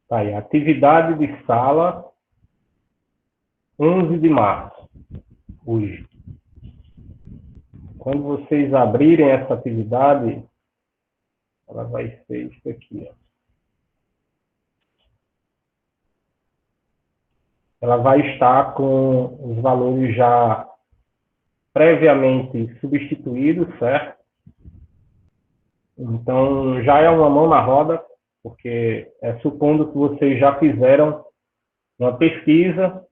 Tá aí, atividade de sala, 11 de março, hoje. Quando vocês abrirem essa atividade, ela vai ser isso aqui, ó. Ela vai estar com os valores já previamente substituídos, certo? Então, já é uma mão na roda, porque supondo que vocês já fizeram uma pesquisa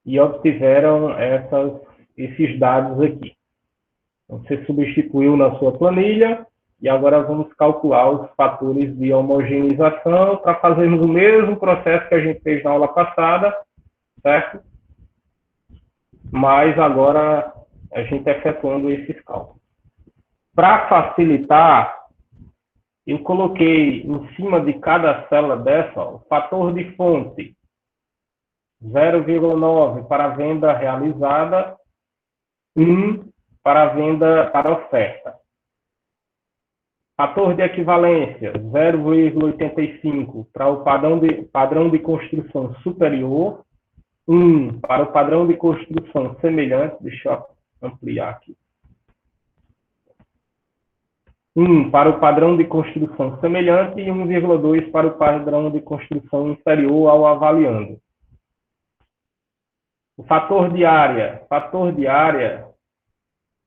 e obtiveram esses dados aqui. Então, você substituiu na sua planilha e agora vamos calcular os fatores de homogeneização para fazermos o mesmo processo que a gente fez na aula passada, certo? Mas agora a gente efetuando esses cálculos. Para facilitar, eu coloquei em cima de cada célula dessa o fator de fonte 0,9 para a venda realizada, 1 para a venda para a oferta. Fator de equivalência 0,85 para o padrão de construção superior, 1 para o padrão de construção semelhante. Deixa eu ampliar aqui. 1 para o padrão de construção semelhante e 1,2 para o padrão de construção inferior ao avaliando. O fator de área,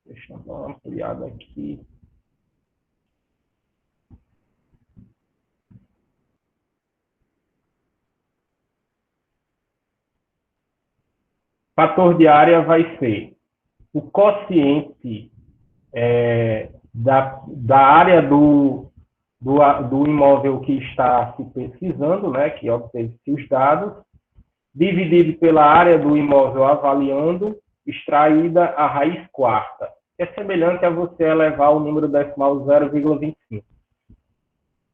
deixa eu dar uma ampliada aqui. Fator de área vai ser o quociente da área do imóvel que está se pesquisando, né, que obteve-se os dados, dividido pela área do imóvel avaliando, extraída a raiz quarta, que é semelhante a você elevar o número decimal 0,25.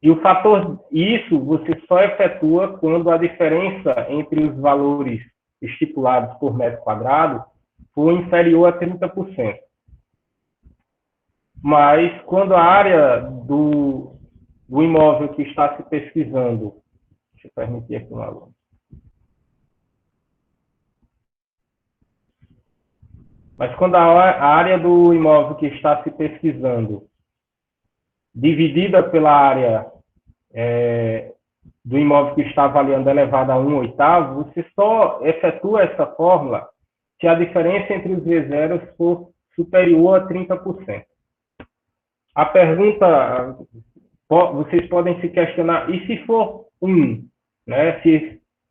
E o fator, isso você só efetua quando a diferença entre os valores estipulados por metro quadrado for inferior a 30%. Mas quando a área do imóvel que está se pesquisando, deixa eu permitir aqui um aluno. Mas quando a área do imóvel que está se pesquisando, dividida pela área do imóvel que está avaliando elevada a 1/8, você só efetua essa fórmula se a diferença entre os V0 for superior a 30%. A pergunta, vocês podem se questionar, e se for 1? Né?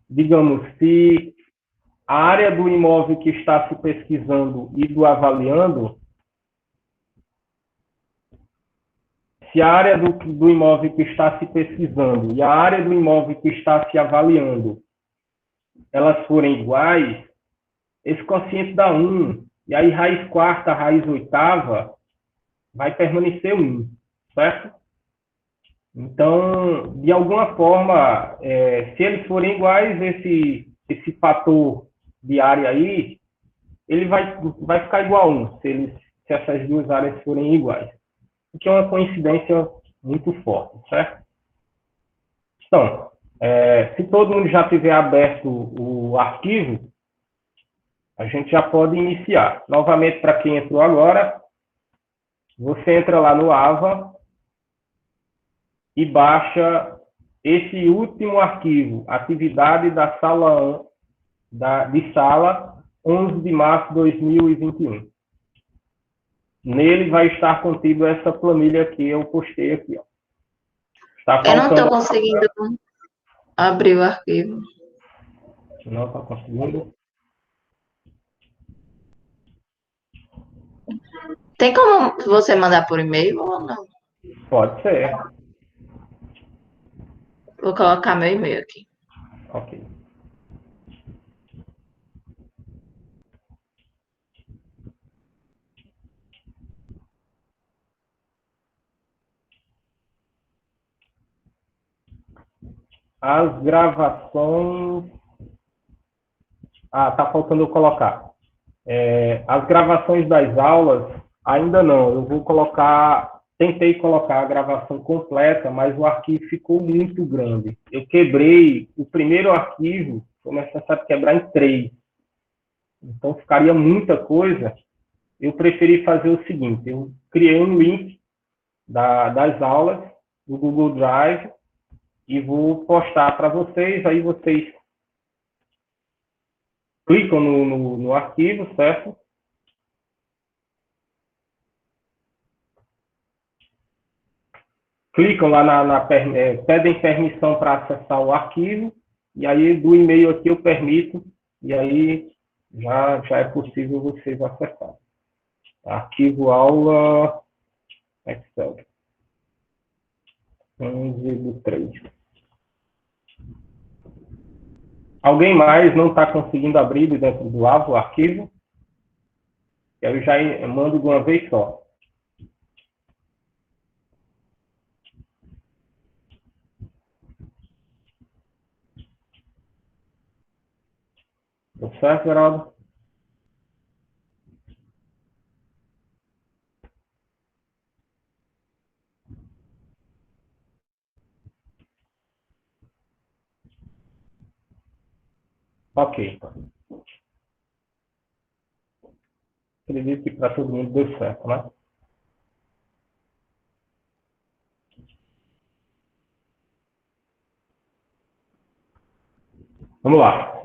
Digamos, se a área do imóvel que está se pesquisando e do avaliando, se a área do imóvel que está se pesquisando e a área do imóvel que está se avaliando, elas forem iguais, esse quociente dá 1, e aí raiz quarta, raiz oitava, vai permanecer 1, certo? Então, de alguma forma, se eles forem iguais, esse fator de área aí, ele vai ficar igual a 1, se essas duas áreas forem iguais. O que é uma coincidência muito forte, certo? Então, se todo mundo já tiver aberto o arquivo, a gente já pode iniciar. Novamente, para quem entrou agora, você entra lá no AVA e baixa esse último arquivo, atividade da sala de sala 11 de março de 2021. Nele vai estar contido essa planilha que eu postei aqui. Ó. Eu não estou conseguindo abrir o arquivo. Não está conseguindo? Tem como você mandar por e-mail ou não? Pode ser. Vou colocar meu e-mail aqui. Ok. As gravações... tá faltando eu colocar. As gravações das aulas, ainda não. Eu vou colocar tentei colocar a gravação completa, mas o arquivo ficou muito grande. Eu quebrei o primeiro arquivo, foi necessário quebrar em 3. Então, ficaria muita coisa. Eu preferi fazer o seguinte, eu criei um link das aulas do Google Drive e vou postar para vocês, aí vocês clicam no arquivo, certo? Clicam lá pedem permissão para acessar o arquivo, e aí do e-mail aqui eu permito, e aí já é possível vocês acessarem. Arquivo aula Excel 11/3. Alguém mais não está conseguindo abrir dentro do AVO o arquivo? Eu já mando de uma vez só. Tá certo, Geraldo? Ok. Acredito que para todo mundo deu certo, né? Vamos lá.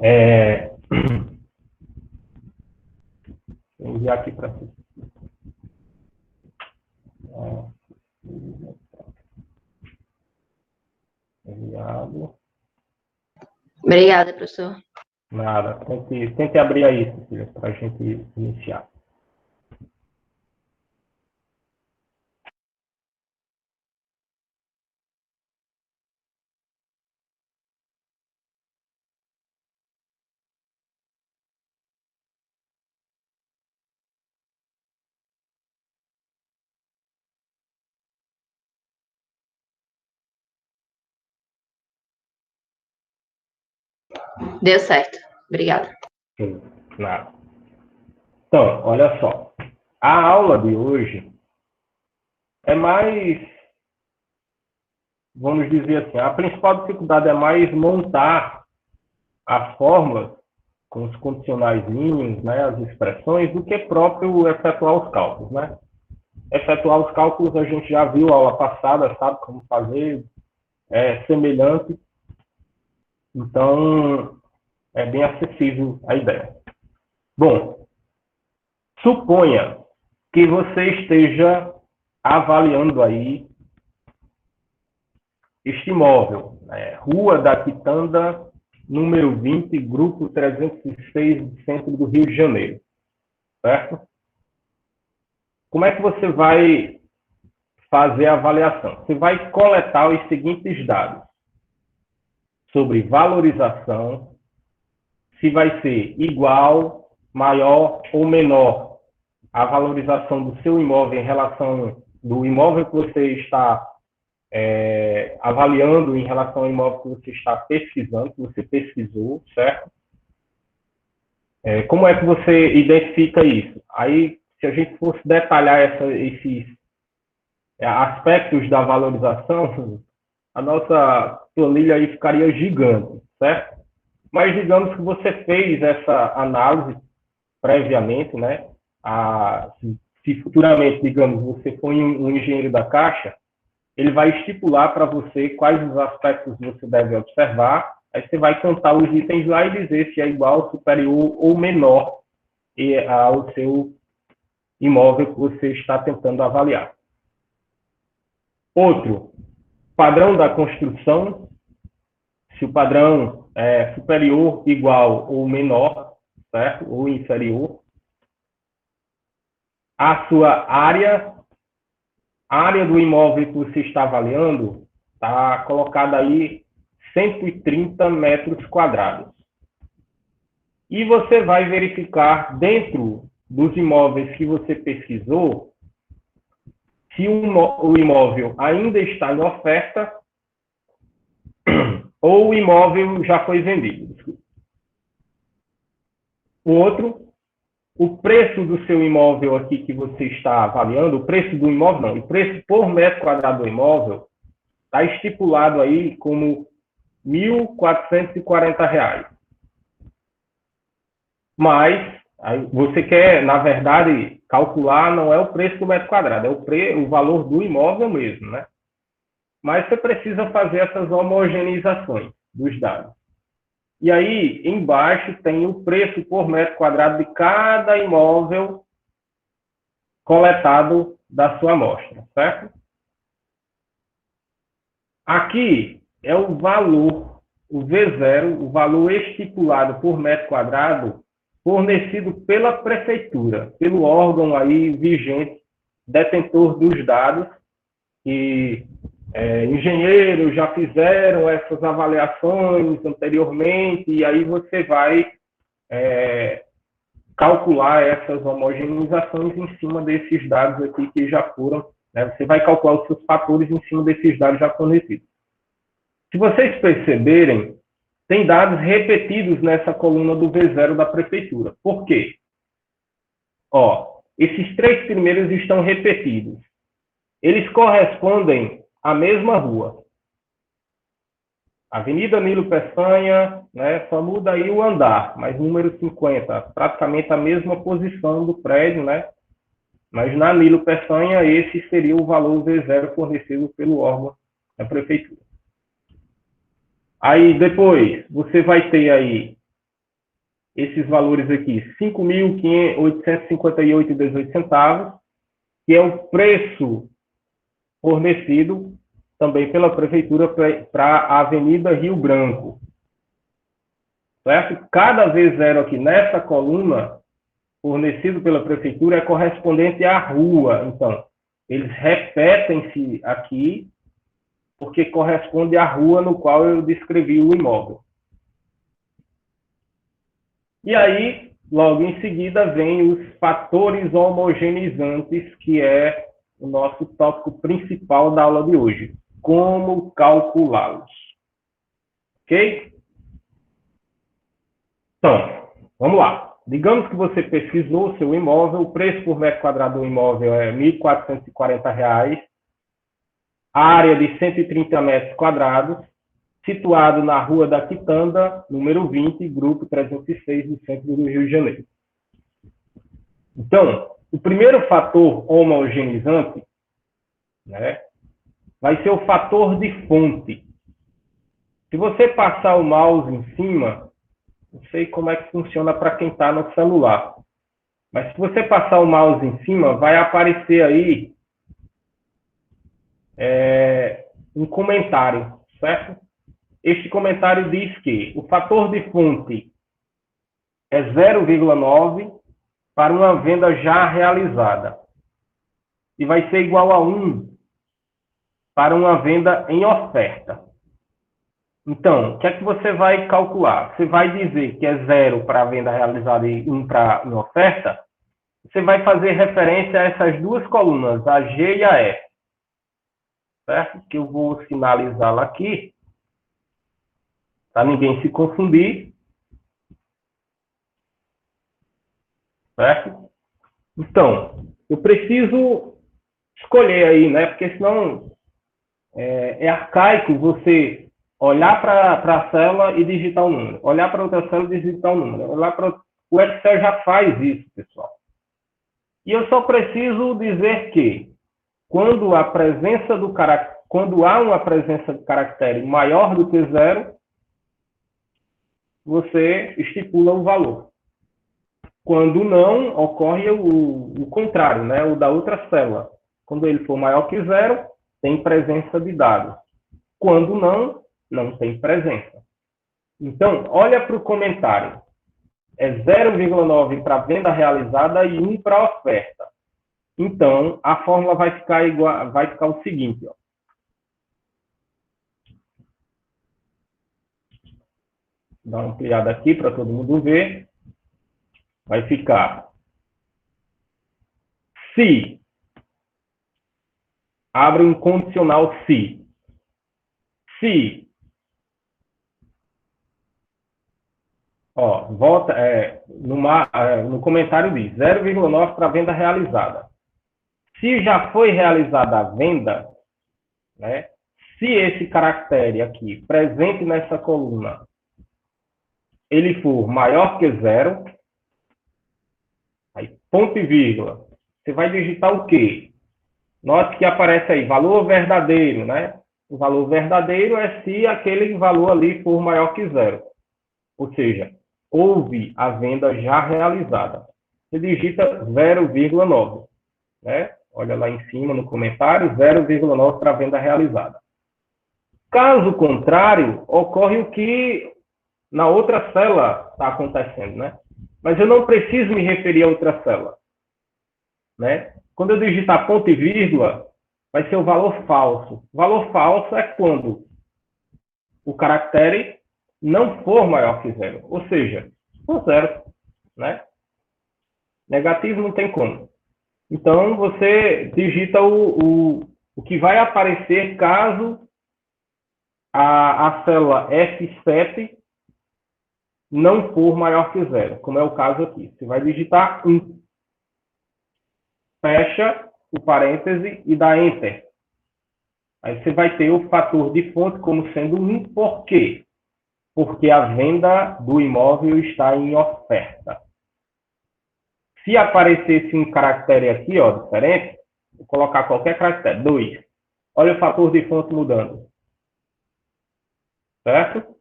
Vou enviar aqui para vocês. Enviado. Obrigada, professor. Nada. Tente abrir aí, Cecília, para a gente iniciar. Deu certo. Obrigada. Sim, nada. Então, olha só. A aula de hoje é mais, vamos dizer assim, a principal dificuldade é mais montar as fórmulas com os condicionais mínimos, né, as expressões, do que próprio efetuar os cálculos, né? Efetuar os cálculos a gente já viu a aula passada, sabe como fazer, é semelhante, então é bem acessível a ideia. Bom, suponha que você esteja avaliando aí este imóvel, né? Rua da Quitanda, número 20, grupo 306, do centro do Rio de Janeiro, certo? Como é que você vai fazer a avaliação? Você vai coletar os seguintes dados sobre valorização, se vai ser igual, maior ou menor a valorização do seu imóvel em relação do imóvel que você está avaliando em relação ao imóvel que você está pesquisando, que você pesquisou, certo? Como é que você identifica isso? Aí, se a gente fosse detalhar esses aspectos da valorização, a nossa planilha aí ficaria gigante, certo? Mas digamos que você fez essa análise previamente, né? Se futuramente, digamos, você for um engenheiro da Caixa, ele vai estipular para você quais os aspectos você deve observar, aí você vai contar os itens lá e dizer se é igual, superior ou menor ao seu imóvel que você está tentando avaliar. Outro, padrão da construção, se o padrão é superior, igual ou menor, certo? Ou inferior. A sua área do imóvel que você está avaliando está colocada aí 130 metros quadrados. E você vai verificar dentro dos imóveis que você pesquisou se o imóvel ainda está em oferta ou o imóvel já foi vendido. O outro o preço do seu imóvel aqui que você está avaliando, o preço do imóvel não, o preço por metro quadrado do imóvel está estipulado aí como R$ 1.440. Mas aí você quer, na verdade, calcular não é o preço do metro quadrado, é o valor do imóvel mesmo, né? Mas você precisa fazer essas homogeneizações dos dados. E aí, embaixo, tem o preço por metro quadrado de cada imóvel coletado da sua amostra, certo? Aqui é o valor, o V0, o valor estipulado por metro quadrado, fornecido pela prefeitura, pelo órgão aí vigente, detentor dos dados, que engenheiros já fizeram essas avaliações anteriormente, e aí você vai calcular essas homogeneizações em cima desses dados aqui que já foram, né? Você vai calcular os seus fatores em cima desses dados já fornecidos. Se vocês perceberem, tem dados repetidos nessa coluna do V0 da prefeitura. Por quê? Ó, esses três primeiros estão repetidos. Eles correspondem à mesma rua. Avenida Nilo Peçanha, né, só muda aí o andar, mas número 50, praticamente a mesma posição do prédio, né? Mas na Nilo Peçanha, esse seria o valor V0 fornecido pelo órgão da prefeitura. Aí depois, você vai ter aí esses valores aqui, R$ 5.858,18, que é o preço fornecido também pela prefeitura para a Avenida Rio Branco. Certo? Cada V0 aqui nessa coluna, fornecido pela prefeitura, é correspondente à rua. Então, eles repetem-se aqui, porque corresponde à rua no qual eu descrevi o imóvel. E aí, logo em seguida, vem os fatores homogeneizantes, que é o nosso tópico principal da aula de hoje. Como calculá-los. Ok? Então, vamos lá. Digamos que você pesquisou o seu imóvel, o preço por metro quadrado do imóvel é R$ 1.440, área de 130 metros quadrados, situado na Rua da Quitanda, número 20, grupo 306, do centro do Rio de Janeiro. Então, o primeiro fator homogeneizante, né, vai ser o fator de fonte. Se você passar o mouse em cima, não sei como é que funciona para quem está no celular, mas se você passar o mouse em cima, vai aparecer aí um comentário, certo? Este comentário diz que o fator de fonte é 0,9 para uma venda já realizada e vai ser igual a 1 para uma venda em oferta. Então, o que é que você vai calcular? Você vai dizer que é 0 para a venda realizada e 1 para em oferta. Você vai fazer referência a essas duas colunas, a G e a F. Certo? Que eu vou sinalizá-la aqui, para ninguém se confundir. Certo? Então, eu preciso escolher aí, né? Porque senão é arcaico você olhar para a célula e digitar um número. Olhar para outra célula e digitar um número. O Excel já faz isso, pessoal. E eu só preciso dizer que quando há uma presença de caractere maior do que 0, você estipula o valor. Quando não, ocorre o contrário, né? O da outra célula. Quando ele for maior que 0, tem presença de dados. Quando não, não tem presença. Então, olha para o comentário. É 0,9 para venda realizada e 1 para oferta. Então, a fórmula vai ficar igual, vai ficar o seguinte, ó. Dá uma ampliada aqui para todo mundo ver. Vai ficar se, abre um condicional se Ó, volta, no comentário diz 0,9 para venda realizada. Se já foi realizada a venda, né? Se esse caractere aqui, presente nessa coluna, ele for maior que zero, aí ponto e vírgula, você vai digitar o quê? Note que aparece aí, valor verdadeiro, né? O valor verdadeiro é se aquele valor ali for maior que zero. Ou seja, houve a venda já realizada. Você digita 0,9, né? Olha lá em cima no comentário, 0,9 para venda realizada. Caso contrário, ocorre o que na outra célula está acontecendo, né? Mas eu não preciso me referir a outra célula, né? Quando eu digitar ponto e vírgula, vai ser o valor falso. O valor falso é quando o caractere não for maior que zero, ou seja, for zero, né? Negativo não tem como. Então, você digita o que vai aparecer caso a célula F7 não for maior que zero, como é o caso aqui. Você vai digitar 1. Fecha o parêntese e dá Enter. Aí você vai ter o fator de fonte como sendo 1. Por quê? Porque a venda do imóvel está em oferta. Se aparecesse um caractere aqui, ó, diferente, vou colocar qualquer caractere, 2. Olha o fator de fonte mudando. Certo?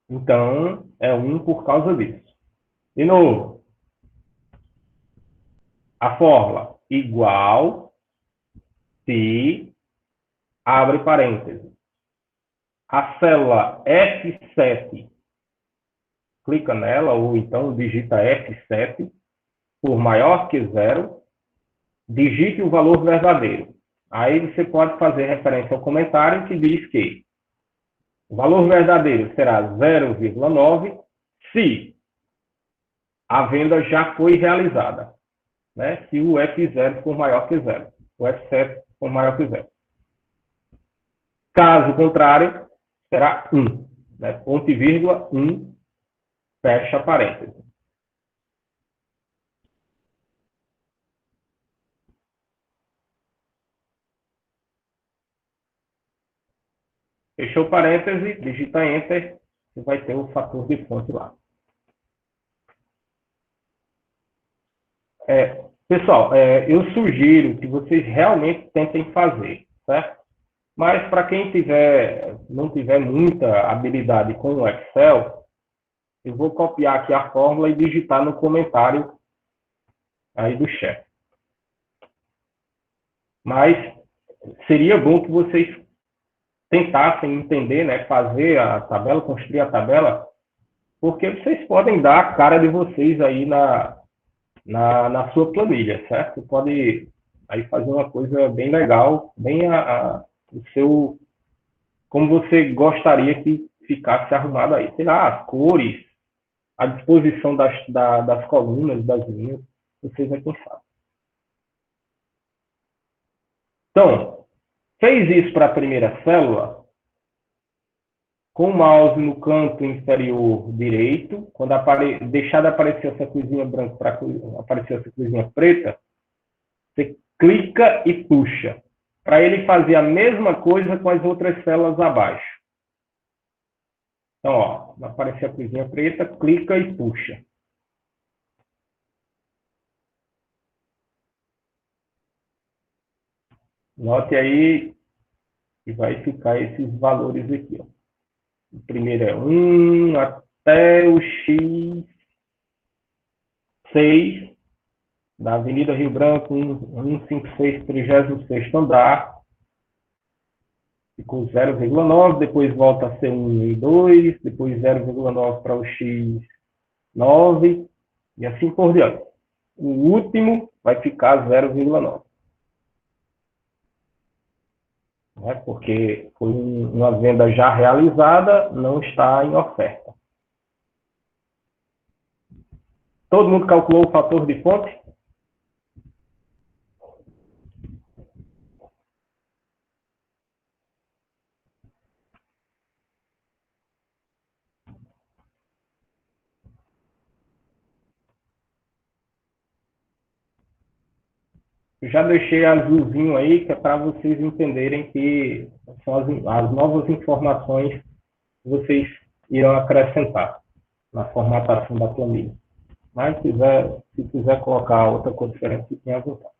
Então, é 1 por causa disso. De novo, a fórmula igual se, abre parênteses, a célula F7, clica nela, ou então digita F7, por maior que zero, digite o valor verdadeiro. Aí você pode fazer referência ao comentário que diz que o valor verdadeiro será 0,9 se a venda já foi realizada, né? Se o F0 for maior que zero, o F7 for maior que zero. Caso contrário, será 1, né? Ponto e vírgula, 1, fecha parênteses. Fechou parêntese, digita Enter, e vai ter o fator de fonte lá. Pessoal, eu sugiro que vocês realmente tentem fazer, certo? Mas para quem não tiver muita habilidade com o Excel, eu vou copiar aqui a fórmula e digitar no comentário aí do chat. Mas seria bom que vocês tentassem entender, né, fazer a tabela, construir a tabela, porque vocês podem dar a cara de vocês aí na sua planilha, certo? Você pode aí fazer uma coisa bem legal, bem o seu, como você gostaria que ficasse arrumado aí. Sei lá, as cores, a disposição das colunas, das linhas, vocês é quem sabe. Então, fez isso para a primeira célula, com o mouse no canto inferior direito, quando deixar de aparecer essa coisinha branca para aparecer essa coisinha preta, você clica e puxa, para ele fazer a mesma coisa com as outras células abaixo. Então, ó, vai aparecer a coisinha preta, clica e puxa. Note aí que vai ficar esses valores aqui, ó. O primeiro é 1 até o X6 da Avenida Rio Branco, 156, 36º andar. Ficou 0,9, depois volta a ser 1,2, depois 0,9 para o X9, e assim por diante. O último vai ficar 0,9. Né? Porque foi uma venda já realizada, não está em oferta. Todo mundo calculou o fator de fonte? Eu já deixei azulzinho aí, que é para vocês entenderem que são as novas informações que vocês irão acrescentar na formatação da planilha. Mas se quiser colocar outra cor diferente, tem à vontade.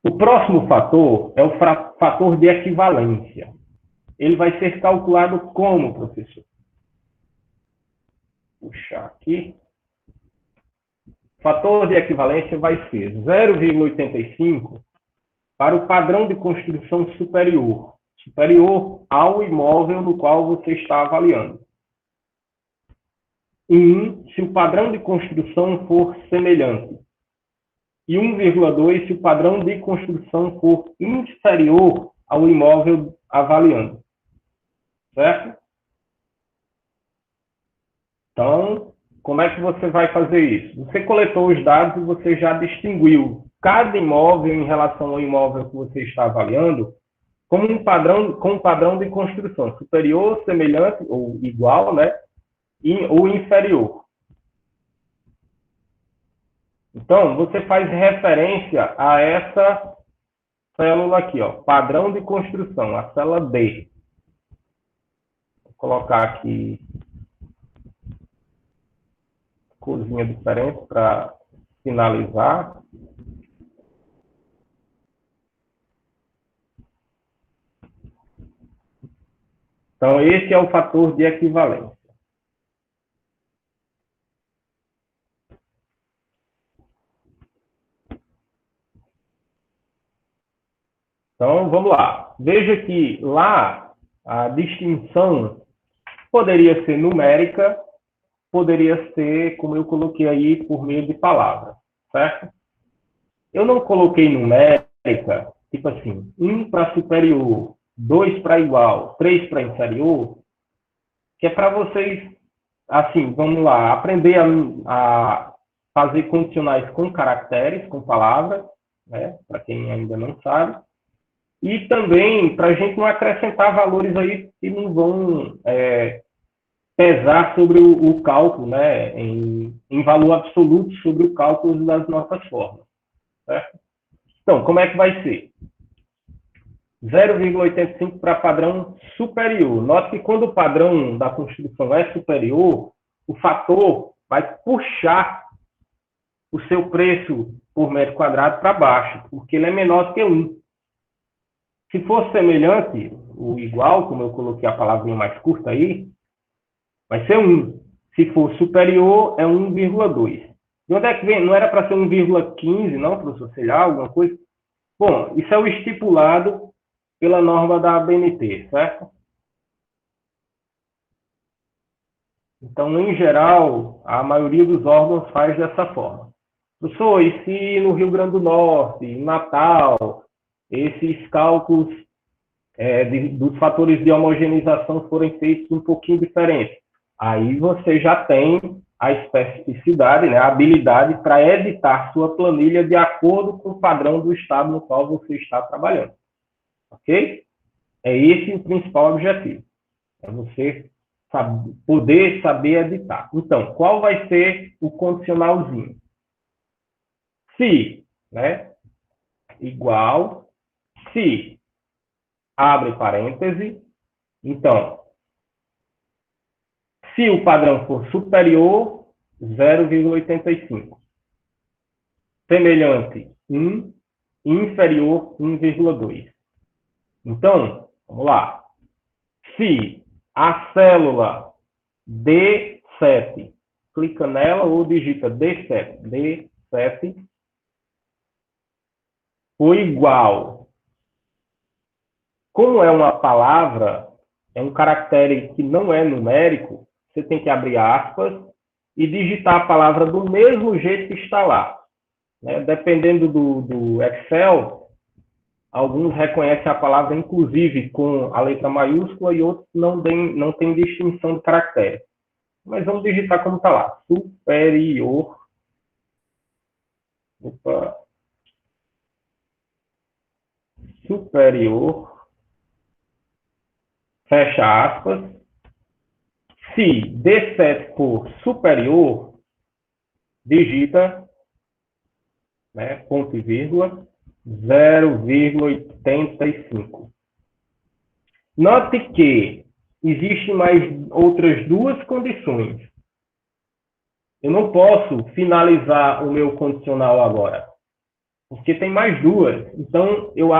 O próximo fator é o fator de equivalência. Ele vai ser calculado como, professor? Vou puxar aqui. O fator de equivalência vai ser 0,85 para o padrão de construção superior ao imóvel no qual você está avaliando. 1 se o padrão de construção for semelhante. E 1,2 se o padrão de construção for inferior ao imóvel avaliando. Certo? Então, como é que você vai fazer isso? Você coletou os dados e você já distinguiu cada imóvel em relação ao imóvel que você está avaliando como um padrão de construção superior, semelhante ou igual, né? Ou inferior. Então, você faz referência a essa célula aqui, ó, padrão de construção, a célula D. Vou colocar aqui corzinha diferente para finalizar. Então, esse é o fator de equivalência. Então, vamos lá. Veja que lá a distinção poderia ser numérica, poderia ser, como eu coloquei aí, por meio de palavras, certo? Eu não coloquei numérica, tipo assim, 1 para superior, 2 para igual, 3 para inferior, que é para vocês, assim, vamos lá, aprender a fazer condicionais com caracteres, com palavras, né? Para quem ainda não sabe. E também para a gente não acrescentar valores aí que não vão pesar sobre o cálculo, né, em valor absoluto sobre o cálculo das nossas formas. Certo? Então, como é que vai ser? 0,85 para padrão superior. Note que quando o padrão da construção é superior, o fator vai puxar o seu preço por metro quadrado para baixo, porque ele é menor do que 1. Se for semelhante, o igual, como eu coloquei a palavrinha mais curta aí, vai ser 1. Se for superior, é 1,2. De onde é que vem? Não era para ser 1,15, não, professor? Sei lá, alguma coisa? Bom, isso é o estipulado pela norma da ABNT, certo? Então, em geral, a maioria dos órgãos faz dessa forma. Professor, e se no Rio Grande do Norte, em Natal, esses cálculos dos fatores de homogeneização forem feitos um pouquinho diferentes? Aí você já tem a especificidade, né, a habilidade para editar sua planilha de acordo com o padrão do estado no qual você está trabalhando. Ok? É esse o principal objetivo. É você poder saber editar. Então, qual vai ser o condicionalzinho? Se, né, igual, se, abre parêntese, então, se o padrão for superior, 0,85. Semelhante, 1. Inferior, 1,2. Então, vamos lá. Se a célula D7, clica nela ou digita D7, for igual. Como é uma palavra, é um caractere que não é numérico, você tem que abrir aspas e digitar a palavra do mesmo jeito que está lá. Né? Dependendo do Excel, alguns reconhecem a palavra inclusive com a letra maiúscula e outros não tem distinção de caractere. Mas vamos digitar como está lá. Superior. Opa. Superior. Fecha aspas. Se D7 for superior, digita né, ponto e vírgula, 0,85. Note que existem mais outras duas condições. Eu não posso finalizar o meu condicional agora, porque tem mais duas. Então, eu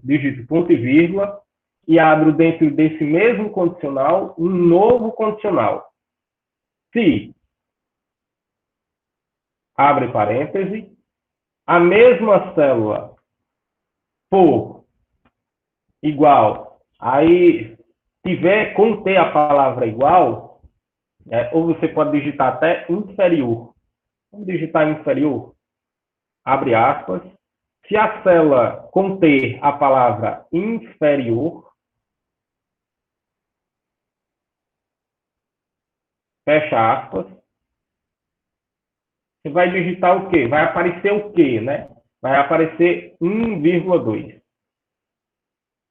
digito ponto e vírgula, e abro dentro desse mesmo condicional um novo condicional. Se, abre parêntese, a mesma célula for igual, aí conter a palavra igual, ou você pode digitar até inferior. Vamos digitar inferior, abre aspas. Se a célula conter a palavra inferior, fecha aspas, você vai digitar o quê? Vai aparecer o quê, né? Vai aparecer 1,2.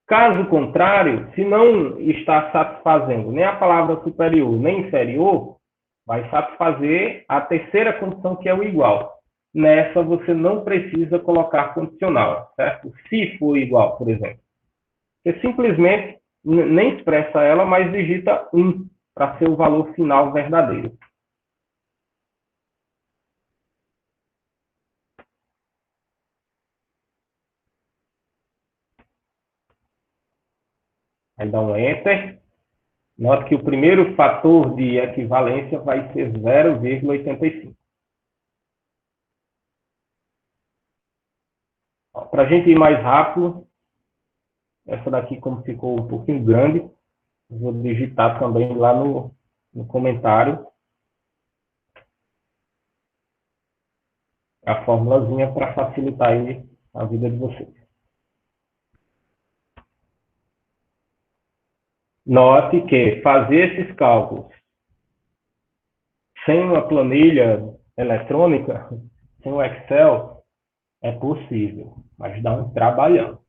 Caso contrário, se não está satisfazendo nem a palavra superior nem inferior, vai satisfazer a terceira condição, que é o igual. Nessa, você não precisa colocar condicional, certo? Se for igual, por exemplo. Você simplesmente nem expressa ela, mas digita 1 para ser o valor final verdadeiro. Aí dá um Enter. Note que o primeiro fator de equivalência vai ser 0,85. Para a gente ir mais rápido, essa daqui, como ficou um pouquinho grande, vou digitar também lá no comentário a formulazinha para facilitar aí a vida de vocês. Note que fazer esses cálculos sem uma planilha eletrônica, sem o Excel, é possível, mas dá um trabalhão.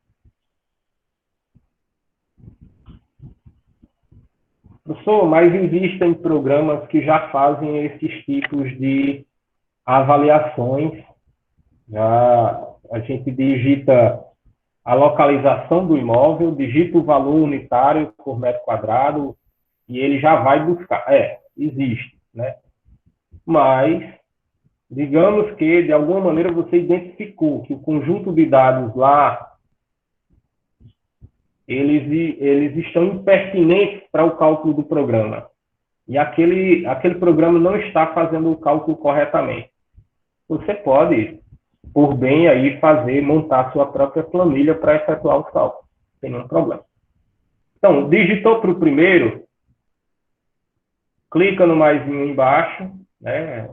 Professor, mas existem programas que já fazem esses tipos de avaliações. Já a gente digita a localização do imóvel, digita o valor unitário por metro quadrado e ele já vai buscar. Existe, né? Mas, digamos que, de alguma maneira, você identificou que o conjunto de dados lá, eles estão impertinentes para o cálculo do programa. E aquele programa não está fazendo o cálculo corretamente. Você pode, por bem, aí montar sua própria planilha para efetuar os cálculos, sem nenhum problema. Então, digitou para o primeiro, clica no maisinho embaixo, né?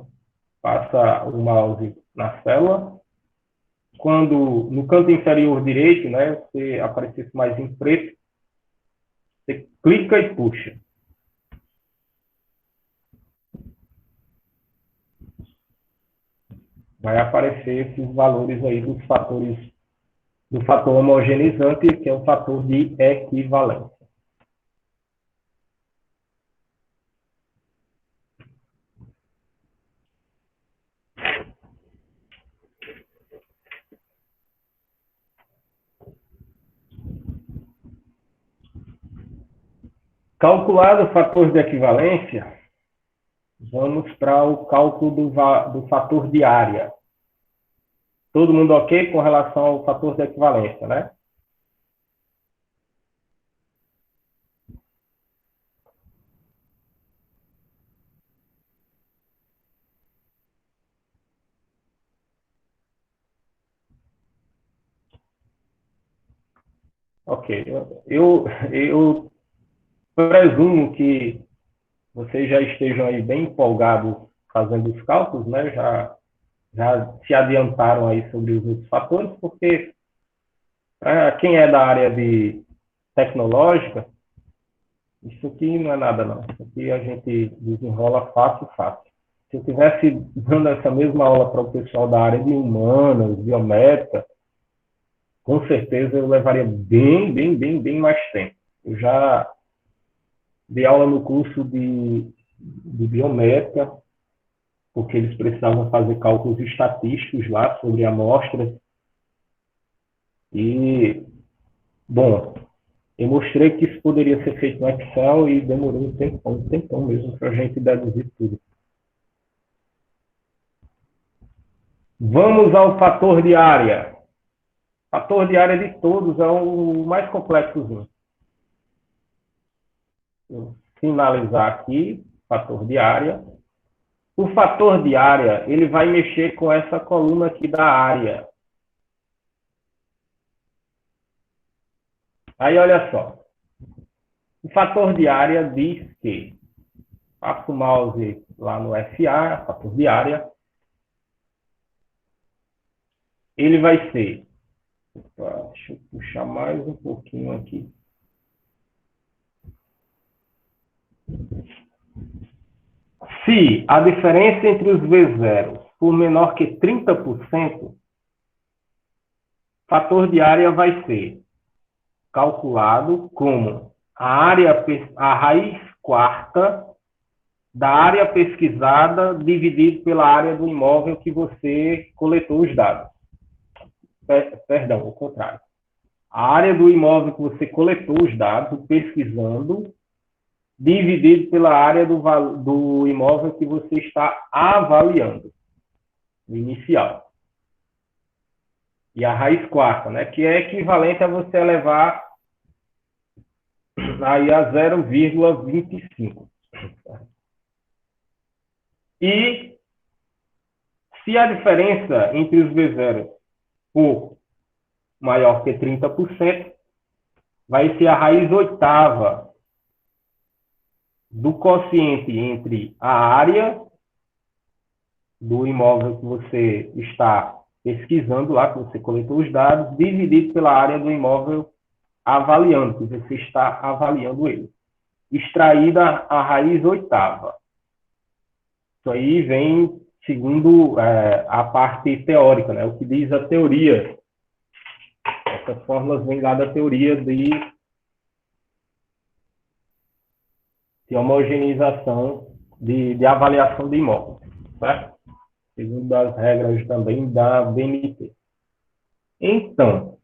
Passa o mouse na célula. Quando no canto inferior direito, né, você aparecesse mais em preto, você clica e puxa. Vai aparecer esses valores aí dos fatores, do fator homogeneizante, que é o fator de equivalência. Calculado o fator de equivalência, vamos para o cálculo do fator de área. Todo mundo ok com relação ao fator de equivalência, né? Ok. Eu presumo que vocês já estejam aí bem empolgados fazendo os cálculos, né? Já se adiantaram aí sobre os outros fatores, porque para quem é da área de tecnológica, isso aqui não é nada não. Isso aqui a gente desenrola fácil. Se eu tivesse dando essa mesma aula para o pessoal da área de humanas, biomédica, com certeza eu levaria bem mais tempo. Eu já dei aula no curso de biomédica, porque eles precisavam fazer cálculos estatísticos lá sobre amostras. E, bom, eu mostrei que isso poderia ser feito no Excel e demorou um tempão mesmo para a gente deduzir tudo. Vamos ao fator de área. O fator de área de todos é o mais complexozinho. Vou finalizar aqui, fator de área. O fator de área, ele vai mexer com essa coluna aqui da área. Aí, olha só. O fator de área diz que, passa o mouse lá no FA, fator de área, ele vai ser, deixa eu puxar mais um pouquinho aqui. Se a diferença entre os V0 for menor que 30%, o fator de área vai ser calculado como a raiz quarta da área pesquisada dividido pela área do imóvel que você coletou os dados. Perdão, o contrário. A área do imóvel que você coletou os dados, pesquisando, dividido pela área do imóvel que você está avaliando, o inicial. E a raiz quarta, né, que é equivalente a você elevar aí a 0,25. E se a diferença entre os V0 for maior que 30%, vai ser a raiz oitava do quociente entre a área do imóvel que você está pesquisando lá, que você coletou os dados, dividido pela área do imóvel avaliando, que você está avaliando ele. Extraída a raiz oitava. Isso aí vem segundo a parte teórica, né? O que diz a teoria. Essas fórmulas vêm lá da teoria de homogeneização, de avaliação de imóveis, certo? Segundo as regras também da BNT. Então,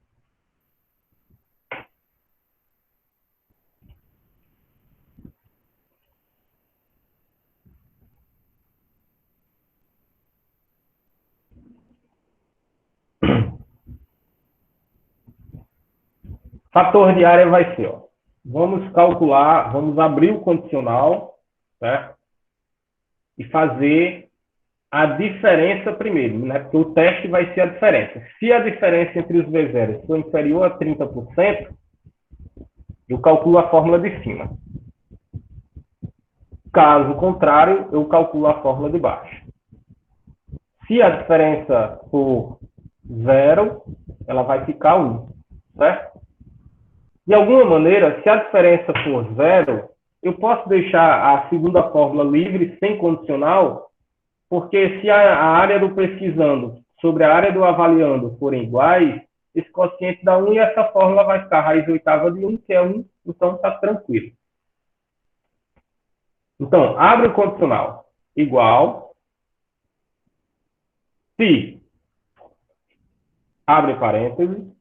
fator de área vai ser, ó, vamos calcular, vamos abrir o condicional, certo? E fazer a diferença primeiro, né? Porque o teste vai ser a diferença. Se a diferença entre os V0 for inferior a 30%, eu calculo a fórmula de cima. Caso contrário, eu calculo a fórmula de baixo. Se a diferença for 0, ela vai ficar 1, certo? De alguma maneira, se a diferença for 0, eu posso deixar a segunda fórmula livre, sem condicional, porque se a área do pesquisando sobre a área do avaliando forem iguais, esse quociente dá 1 e essa fórmula vai ficar a raiz oitava de 1, que é 1, então está tranquilo. Então, abre o condicional. Igual. Se abre parênteses.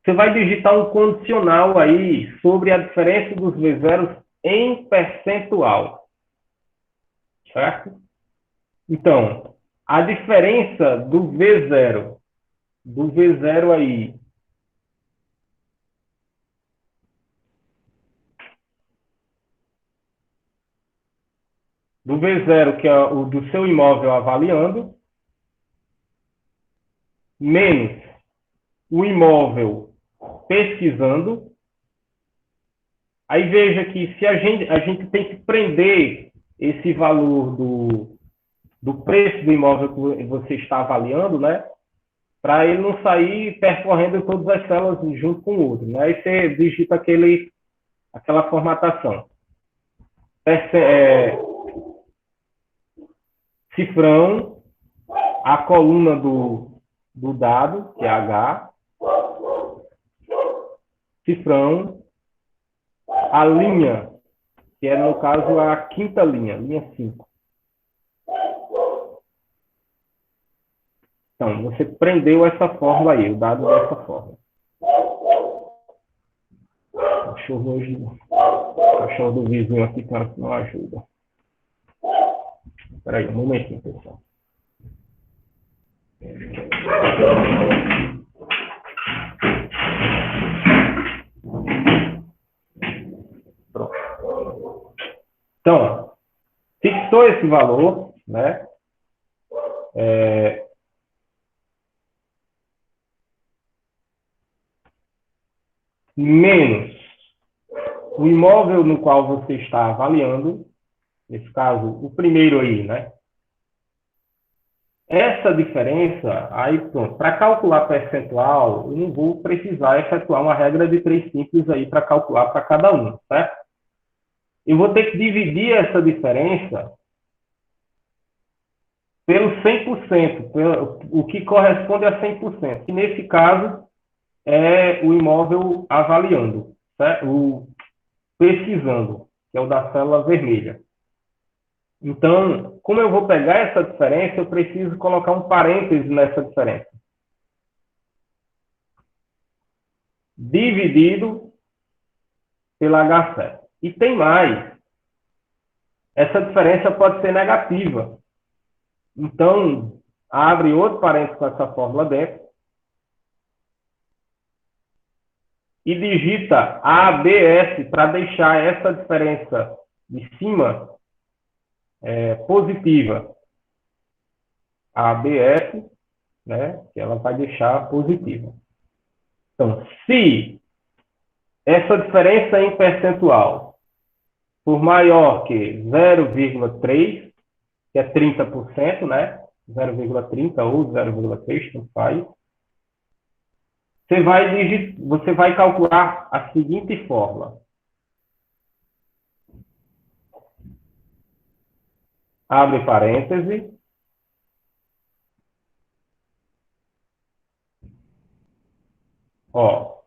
Você vai digitar um condicional aí sobre a diferença dos V0 em percentual. Certo? Então, a diferença do V0 aí, do V0, que é o do seu imóvel avaliando, menos o imóvel pesquisando. Aí veja que se a gente tem que prender esse valor do preço do imóvel que você está avaliando, né? Para ele não sair percorrendo todas as células junto com o outro, né? Aí você digita aquela formatação. Cifrão, a coluna do dado, que é H, cifrão, a linha, que é, no caso, a quinta linha, linha 5. Então, você prendeu essa fórmula aí, o dado dessa fórmula. O cachorro do vizinho aqui que não ajuda. Espera aí, um momentinho, pessoal. Pronto. Então, fixou esse valor, né? Menos o imóvel no qual você está avaliando, nesse caso, o primeiro aí, né? Essa diferença, aí pronto, para calcular percentual, eu não vou precisar efetuar uma regra de 3 simples aí para calcular para cada um, certo? Eu vou ter que dividir essa diferença pelo 100%, o que corresponde a 100%, que nesse caso é o imóvel avaliando, certo? O pesquisando, que é o da célula vermelha. Então, como eu vou pegar essa diferença, eu preciso colocar um parêntese nessa diferença. Dividido pela H7. E tem mais. Essa diferença pode ser negativa. Então, abre outro parênteses com essa fórmula dentro. E digita ABS para deixar essa diferença de cima positiva. ABS, né, que ela vai deixar positiva. Então, se essa diferença em percentual for maior que 0,3, que é 30%, né? 0,30 ou 0,3, tanto faz. Você vai calcular a seguinte fórmula. Abre parêntese. Ó,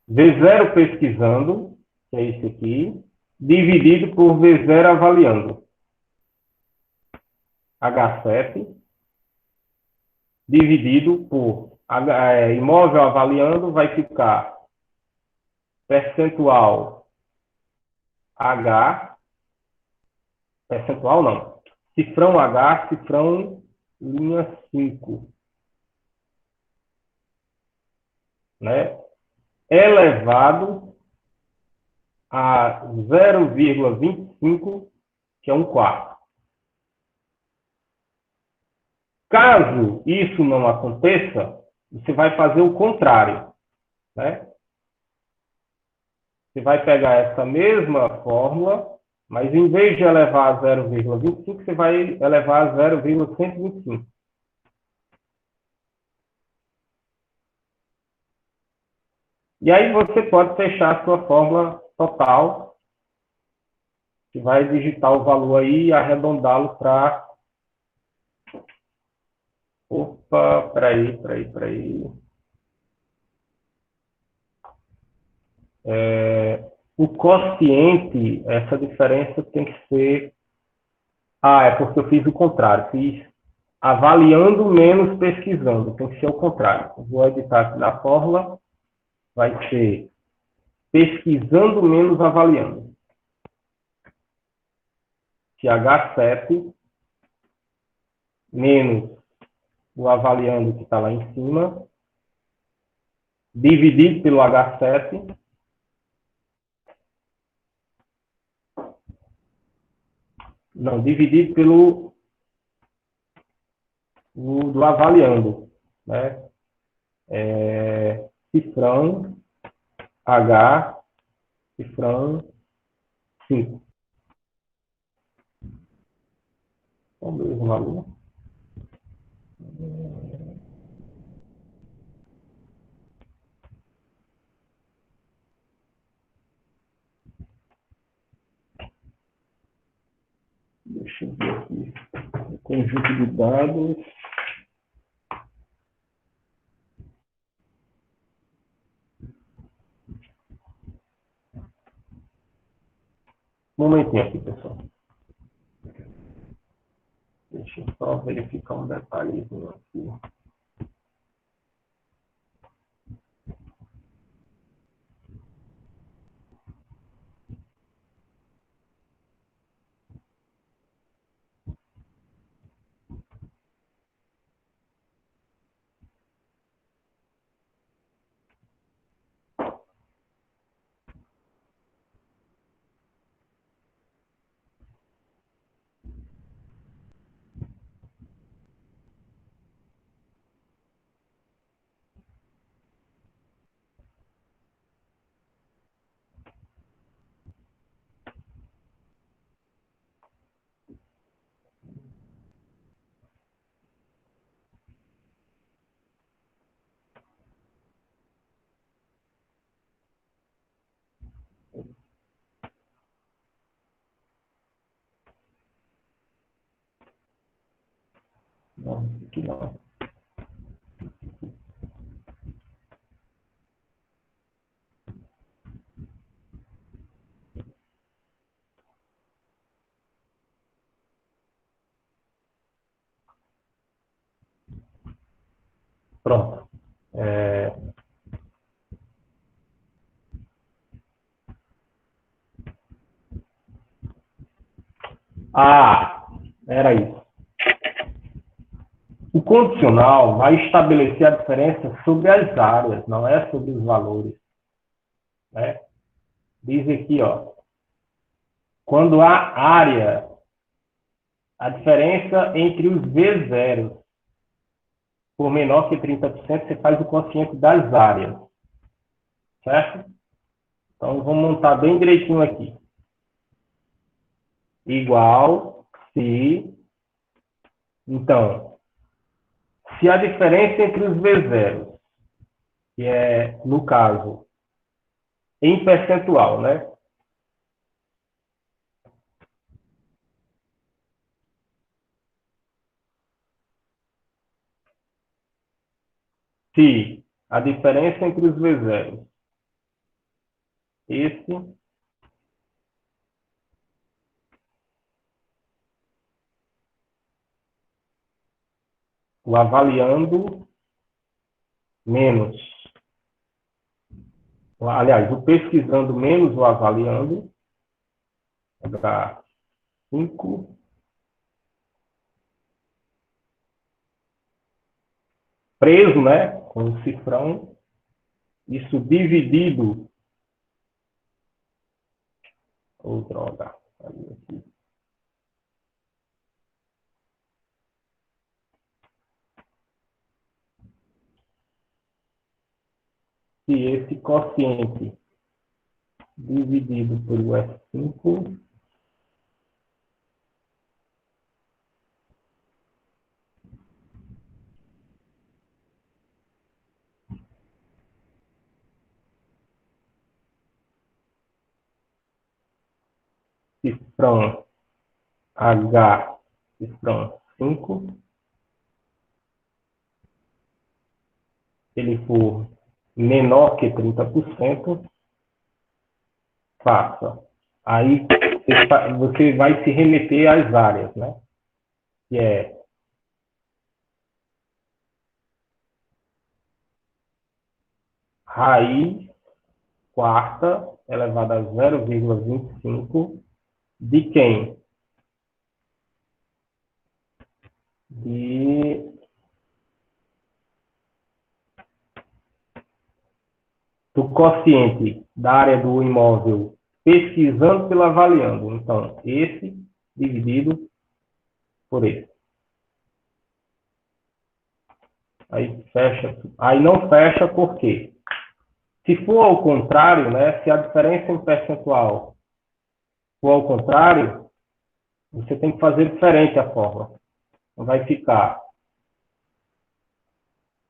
V0 pesquisando, que é esse aqui, dividido por V0 avaliando. H7, dividido por imóvel avaliando, vai ficar percentual H, percentual não, cifrão H, cifrão linha 5, né? Elevado a 0,25, que é 1/4. Caso isso não aconteça, você vai fazer o contrário, né? Você vai pegar essa mesma fórmula, mas em vez de elevar a 0,25, você vai elevar a 0,125. E aí você pode fechar a sua fórmula total, que vai digitar o valor aí e arredondá-lo para... Opa, peraí. O quociente, essa diferença tem que ser... é porque eu fiz o contrário. Fiz avaliando menos pesquisando. Tem que ser o contrário. Eu vou editar aqui na fórmula. Vai ser pesquisando menos avaliando. Que H7 menos o avaliando que está lá em cima, dividido pelo H7, não, dividido pelo do avaliando, né? Cifrão H, cifrão 5. O mesmo valor. Deixa eu ver aqui. O conjunto de dados. Um momentinho aqui, pessoal. Deixa eu só verificar um detalhezinho aqui. Não, aqui não. Pronto. Era isso. O condicional vai estabelecer a diferença sobre as áreas, não é sobre os valores. Né? Diz aqui, ó, quando há área, a diferença entre os V0 for menor que 30%, você faz o quociente das áreas. Certo? Então, vamos montar bem direitinho aqui. Igual se... Então, se a diferença entre os V0, que é, no caso, em percentual, né? Se a diferença entre os V0, esse, o avaliando menos, aliás, o pesquisando menos o avaliando, H5, preso, né, com o cifrão, isso dividido, droga, aqui. Se esse quociente dividido pelo F5 cifrão H, cifrão 5, ele for menor que 30%, faça. Aí você vai se remeter às áreas, né? Que é raiz quarta elevada a 0,25 de quem? Do quociente da área do imóvel pesquisando pelo avaliando. Então, esse dividido por esse. Aí fecha. Aí não fecha por quê? Se for ao contrário, né, se a diferença em percentual for ao contrário, você tem que fazer diferente a fórmula. Então, vai ficar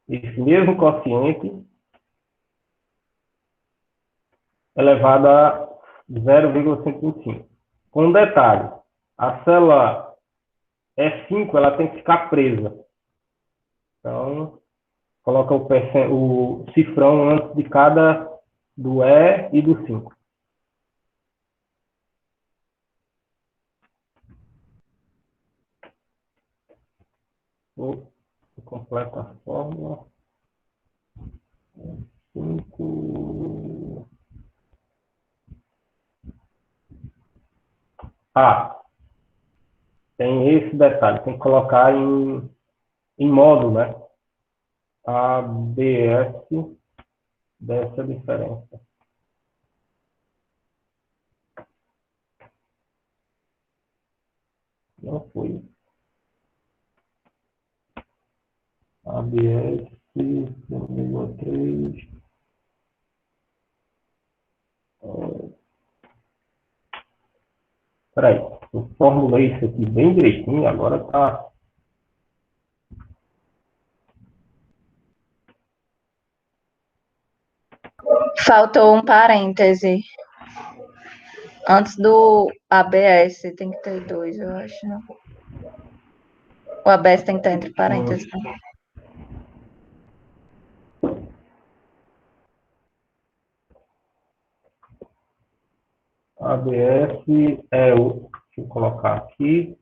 esse mesmo quociente elevado a 0,125. Com um detalhe, a célula E5 ela tem que ficar presa. Então, coloca o cifrão antes de cada do E e do 5. Vou completar a fórmula. 5. Tem esse detalhe, tem que colocar em modo, né? ABS dessa diferença. Não foi. ABS 0,3. Espera aí, eu formulei isso aqui bem direitinho, agora tá. Faltou um parêntese. Antes do ABS, tem que ter dois, eu acho. Não? O ABS tem que estar entre parênteses, né? ABS é o... Deixa eu colocar aqui.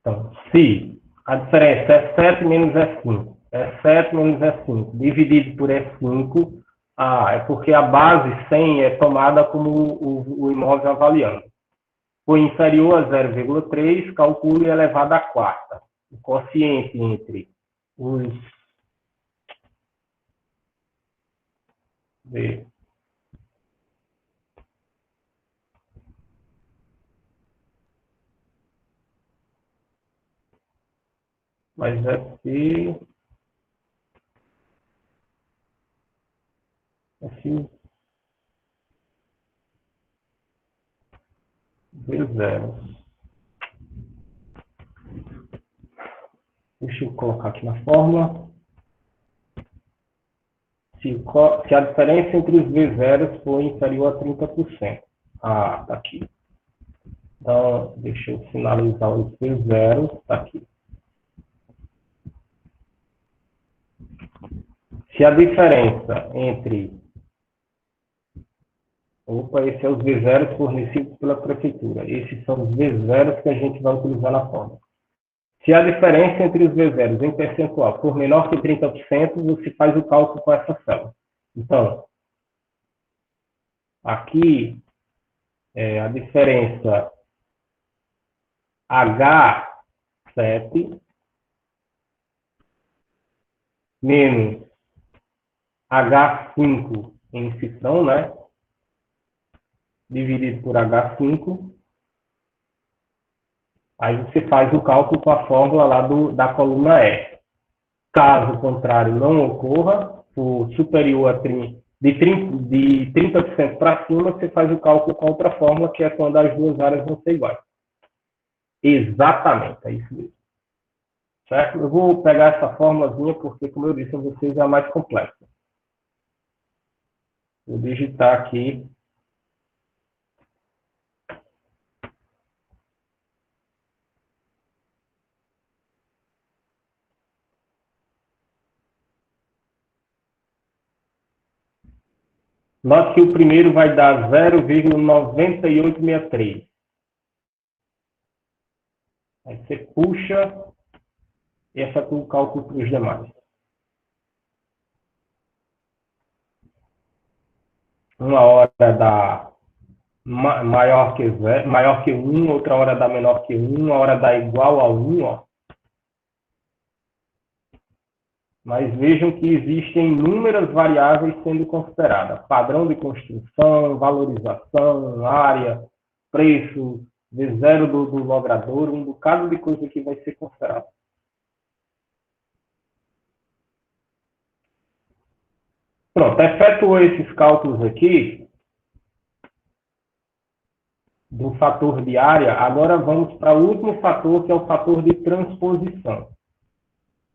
Então, se a diferença é 7 menos E5, é 7 menos E5, dividido por E5, é porque a base 100 é tomada como o imóvel avaliando. For inferior a 0,3, calcule elevado à quarta. O quociente entre os... Mas aqui... zero. Deixa eu colocar aqui na fórmula. Se a diferença entre os V0 for inferior a 30%. Tá aqui. Então, deixa eu finalizar os V0. Tá aqui. Se a diferença entre... esse é os V0 fornecidos pela prefeitura. Esses são os V0 que a gente vai utilizar na fórmula. Se a diferença entre os V0 em percentual for menor que 30%, você faz o cálculo com essa célula. Então, aqui, a diferença H7 menos H5 em cifrão, né? Dividido por H5. Aí você faz o cálculo com a fórmula lá da coluna E. Caso contrário não ocorra, for superior a 30% para cima, você faz o cálculo com outra fórmula, que é quando as duas áreas vão ser iguais. Exatamente, é isso mesmo. Certo? Eu vou pegar essa fórmulazinha porque, como eu disse a vocês, é a mais complexa. Vou digitar aqui. Note que o primeiro vai dar 0,9863. Aí você puxa e efetua o cálculo para os demais. Uma hora dá maior que 1, outra hora dá menor que 1, uma hora dá igual a 1, ó. Mas vejam que existem inúmeras variáveis sendo consideradas. Padrão de construção, valorização, área, preço, V0 do logrador, um bocado de coisa que vai ser considerado. Pronto, efetuou esses cálculos aqui do fator de área, agora vamos para o último fator, que é o fator de transposição.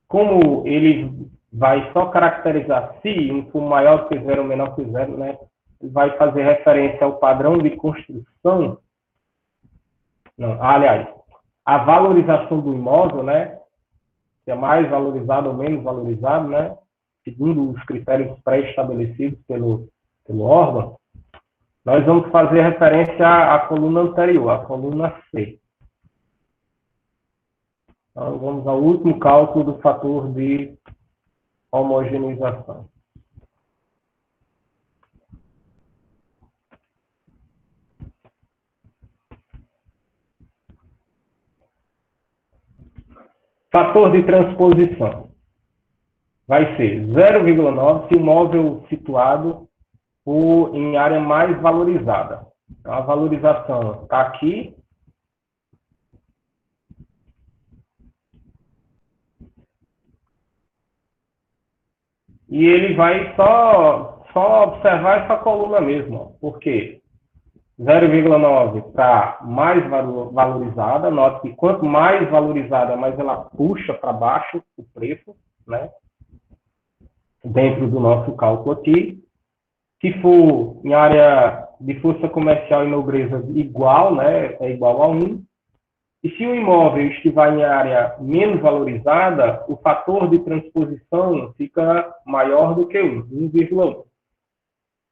Como ele vai só caracterizar se um for maior que 0 ou menor que 0, né? Vai fazer referência ao padrão de construção. Não, aliás, a valorização do imóvel, né? Se é mais valorizado ou menos valorizado, né? Segundo os critérios pré-estabelecidos pelo órgão, nós vamos fazer referência à coluna anterior, à coluna C. Então, vamos ao último cálculo do fator de homogeneização. Fator de transposição. Vai ser 0,9 se o imóvel situado for em área mais valorizada. Então, a valorização está aqui. E ele vai só observar essa coluna mesmo. Ó. Por quê? 0,9 está mais valorizada. Note que quanto mais valorizada, mais ela puxa para baixo o preço, né? Dentro do nosso cálculo aqui. Se for em área de força comercial e nobreza igual, né, é igual a 1. E se o imóvel estiver em área menos valorizada, o fator de transposição fica maior do que 1, 1,1.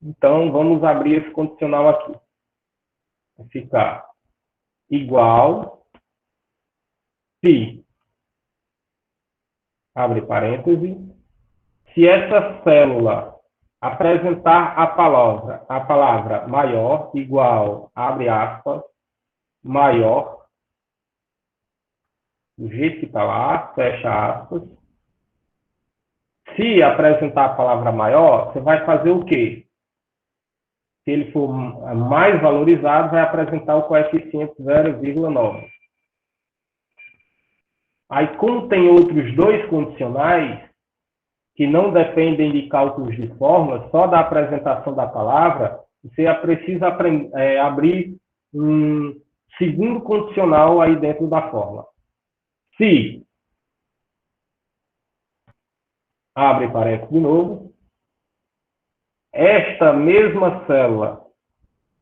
Então, vamos abrir esse condicional aqui. Vai ficar igual se, abre parênteses, se essa célula apresentar a palavra maior, igual, abre aspas, maior, do jeito que está lá, fecha aspas. Se apresentar a palavra maior, você vai fazer o quê? Se ele for mais valorizado, vai apresentar o coeficiente 0,9. Aí, como tem outros dois condicionais, que não dependem de cálculos de fórmula, só da apresentação da palavra, você precisa abrir um segundo condicional aí dentro da fórmula. Se, abre parênteses de novo, esta mesma célula,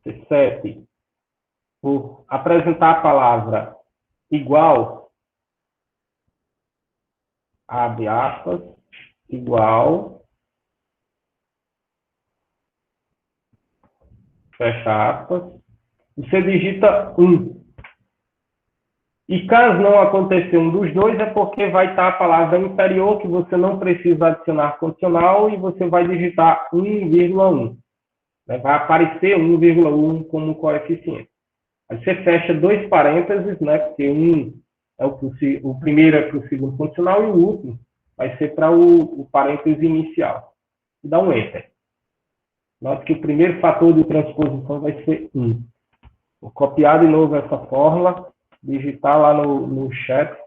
C7, por apresentar a palavra igual, abre aspas, igual, fecha aspas, você digita 1. E caso não aconteça um dos dois, é porque vai estar a palavra inferior, que você não precisa adicionar condicional, e você vai digitar 1,1. Vai aparecer 1,1 como coeficiente. Aí você fecha dois parênteses, né? Porque o primeiro é para o segundo condicional e o último vai ser para o parêntese inicial. E dá um Enter. Note que o primeiro fator de transposição vai ser 1. Vou copiar de novo essa fórmula, digitar lá no chat,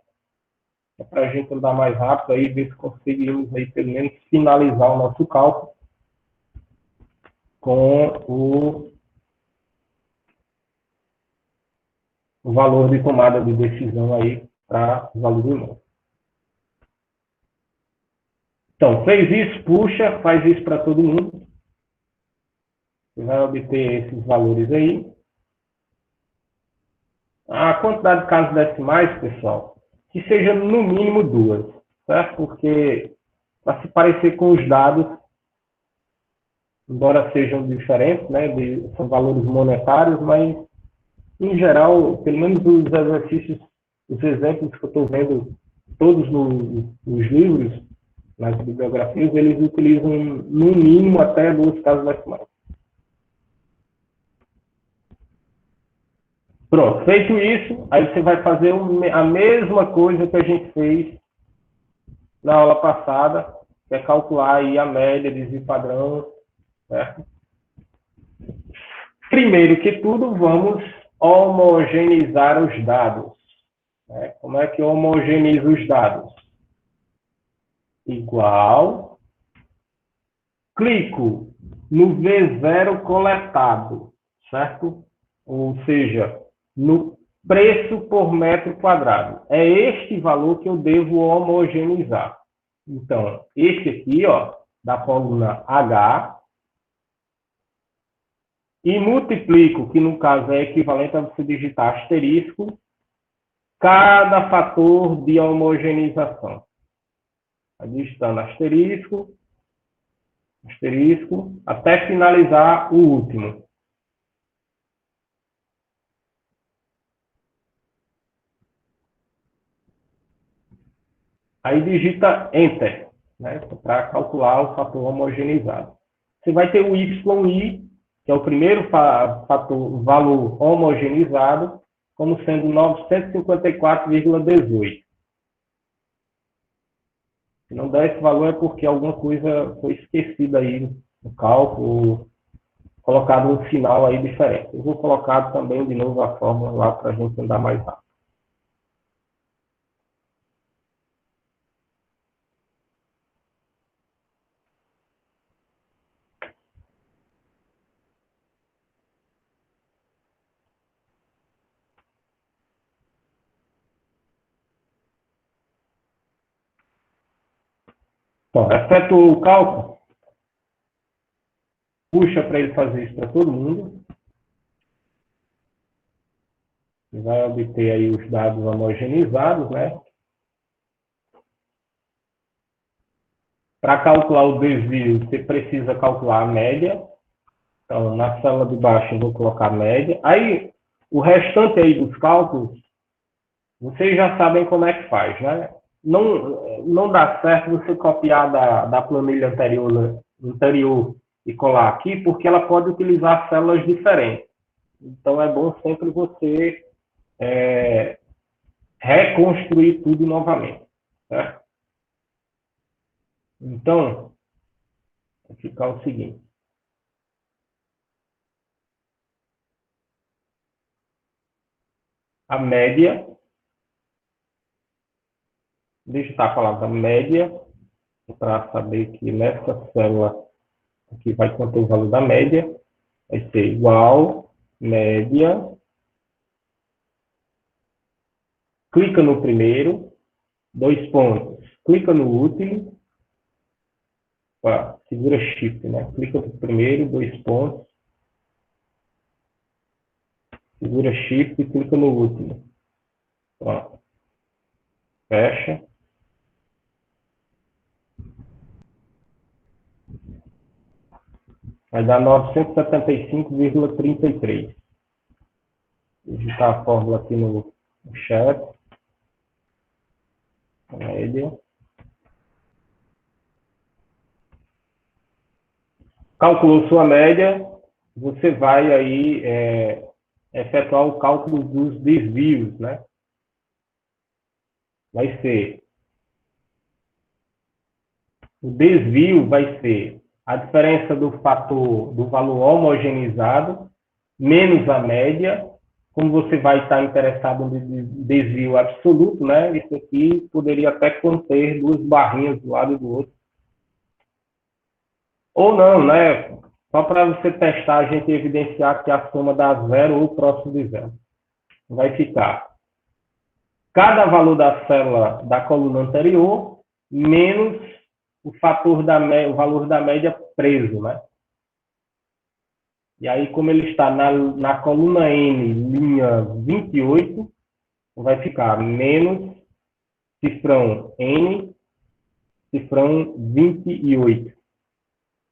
para a gente andar mais rápido aí, ver se conseguimos aí, pelo menos, finalizar o nosso cálculo com o valor de tomada de decisão aí para o valor do imóvel. Então, fez isso, puxa, faz isso para todo mundo. Você vai obter esses valores aí. A quantidade de casas decimais, pessoal, que seja no mínimo 2, certo? Porque, para se parecer com os dados, embora sejam diferentes, né, são valores monetários, mas, em geral, pelo menos os exercícios, os exemplos que eu estou vendo, todos nos livros, nas bibliografias, eles utilizam, no mínimo, até 2 casas decimais. Pronto, feito isso, aí você vai fazer a mesma coisa que a gente fez na aula passada, que é calcular aí a média, desvio padrão, certo? Primeiro que tudo, vamos homogeneizar os dados. Né? Como é que eu homogeneizo os dados? Igual, clico no V0 coletado, certo? Ou seja, no preço por metro quadrado. É este valor que eu devo homogeneizar. Então, este aqui, ó, da coluna H, e multiplico, que no caso é equivalente a você digitar asterisco, cada fator de homogeneização. Digitando asterisco, asterisco, até finalizar o último. Aí digita Enter, né, para calcular o fator homogeneizado. Você vai ter o YI, que é o primeiro fator, valor homogeneizado, como sendo 954,18. Se não der esse valor é porque alguma coisa foi esquecida aí no cálculo, colocado um sinal aí diferente. Eu vou colocar também de novo a fórmula lá para a gente andar mais rápido. Bom, efetuou o cálculo. puxa para ele fazer isso para todo mundo. Você vai obter aí os dados homogeneizados, né? Para calcular o desvio, você precisa calcular a média. Então, na célula de baixo, eu vou colocar a média. Aí, o restante aí dos cálculos, vocês já sabem como é que faz, né? Não dá certo você copiar da planilha anterior e colar aqui, porque ela pode utilizar células diferentes. Então, é bom sempre você reconstruir tudo novamente, certo? Então, vai ficar o seguinte. A média, digitar a palavra média, para saber que nessa célula aqui vai conter o valor da média, vai ser igual, média, clica no primeiro, 2 pontos, clica no último, segura Shift, né? Clica no primeiro, 2 pontos, segura Shift e clica no último. Pronto. Fecha. Vai dar 975,33. Vou digitar a fórmula aqui no chat. Média. Calculou sua média, você vai aí efetuar o cálculo dos desvios, né? Vai ser, o desvio vai ser a diferença do fator do valor homogeneizado menos a média. Como você vai estar interessado no desvio absoluto, né? Isso aqui poderia até conter duas barrinhas do lado do outro. Ou não, né? Só para você testar, a gente evidenciar que a soma dá zero ou próximo de zero. Vai ficar cada valor da célula da coluna anterior menos o fator o valor da média preso, né? E aí, como ele está na coluna N, linha 28, vai ficar menos cifrão N, cifrão 28.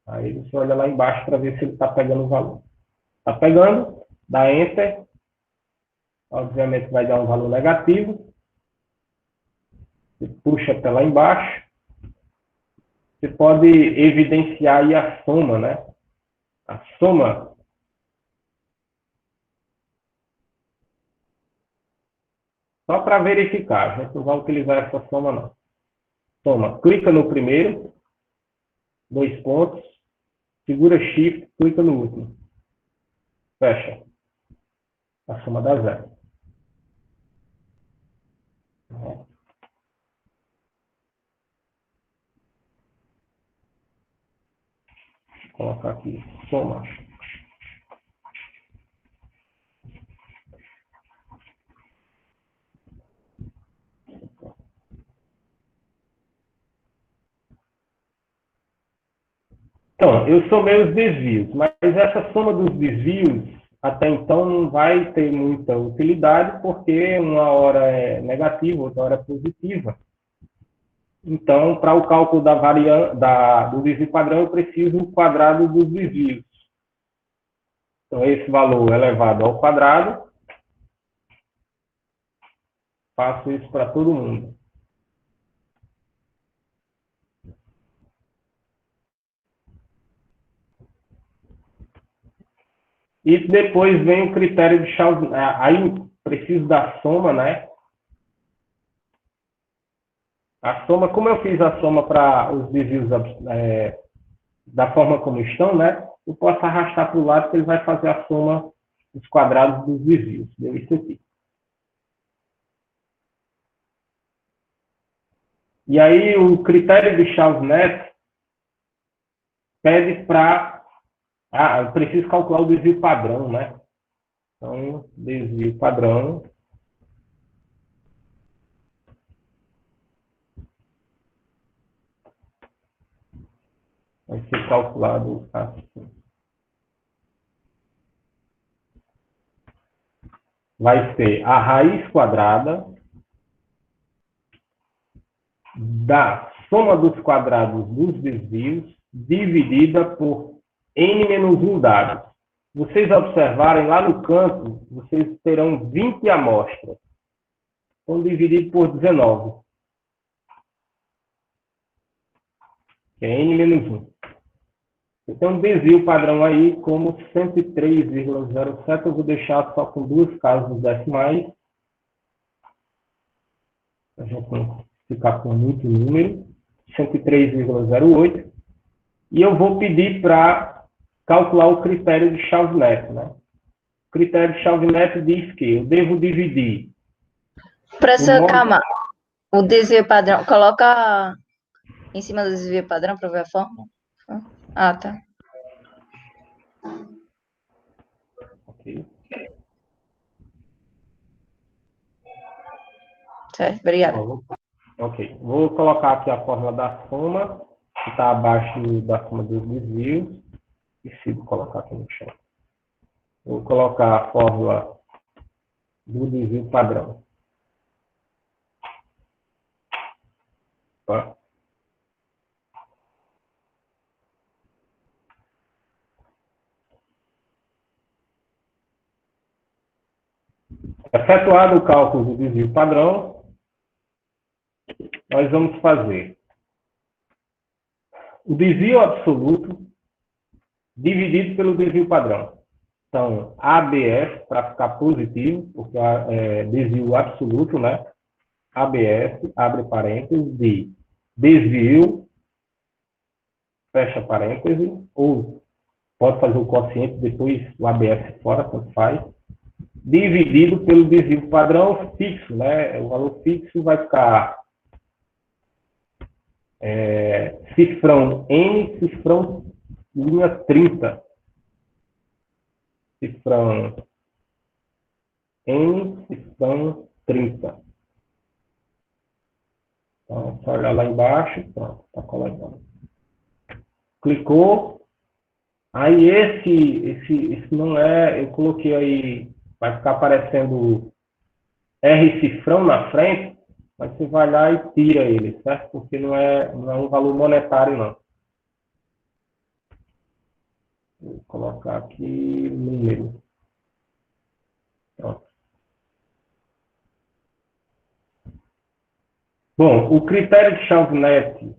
Aí você olha lá embaixo para ver se ele está pegando o valor. Está pegando, dá Enter. Obviamente vai dar um valor negativo. Você puxa até lá embaixo. Você pode evidenciar aí a soma, né? A soma. Só para verificar, a gente não vai utilizar essa soma não. Soma, clica no primeiro, 2 pontos, segura Shift, clica no último. Fecha. A soma dá zero. Vou colocar aqui, soma. Então, eu somei os desvios, mas essa soma dos desvios, até então, não vai ter muita utilidade, porque uma hora é negativa, outra hora é positiva. Então, para o cálculo do desvio padrão, eu preciso do quadrado dos desvios. Então, esse valor elevado ao quadrado, faço isso para todo mundo. E depois vem o critério de Chauvet. Aí preciso da soma, né? A soma, como eu fiz a soma para os desvios da forma como estão, né? Eu posso arrastar para o lado que ele vai fazer a soma dos quadrados dos desvios. Deu isso aqui. E aí o critério de Chauvet pede para... eu preciso calcular o desvio padrão, né? Então, desvio padrão vai ser calculado assim. vai ser a raiz quadrada da soma dos quadrados dos desvios dividida por n menos 1 dados. Vocês observarem lá no canto, vocês terão 20 amostras. Então, dividido por 19. Que é n menos 1. Então, desvio padrão aí como 103,07. Eu vou deixar só com duas casas decimais. A gente não ficar com muito número. 103,08. E eu vou pedir para calcular o critério de Chauvet, né? O critério de Chauvet diz que eu devo dividir. Professor, calma. O desvio padrão, coloca em cima do desvio padrão para ver a fórmula. Ah, tá. Ok. Certo, obrigada. Ok. Vou colocar aqui a fórmula da soma, que está abaixo da soma dos desvios. Esqueci de colocar aqui no chão. Vou colocar a fórmula do desvio padrão. Tá? Efetuado o cálculo do desvio padrão, nós vamos fazer o desvio absoluto dividido pelo desvio padrão. Então, ABS, para ficar positivo, porque é desvio absoluto, né? ABS, abre parênteses, de desvio, fecha parênteses, ou pode fazer o quociente depois o ABS fora, tanto faz, dividido pelo desvio padrão fixo, né? O valor fixo vai ficar cifrão N, cifrão linha 30. Cifrão N, cifrão 30. Então, só olhar lá embaixo, pronto, está coletando. Clicou, aí esse não é, eu coloquei aí, vai ficar aparecendo R cifrão na frente, mas você vai lá e tira ele, certo? Porque não é um valor monetário, não. Vou colocar aqui número. Pronto. Bom, o critério de Chauvet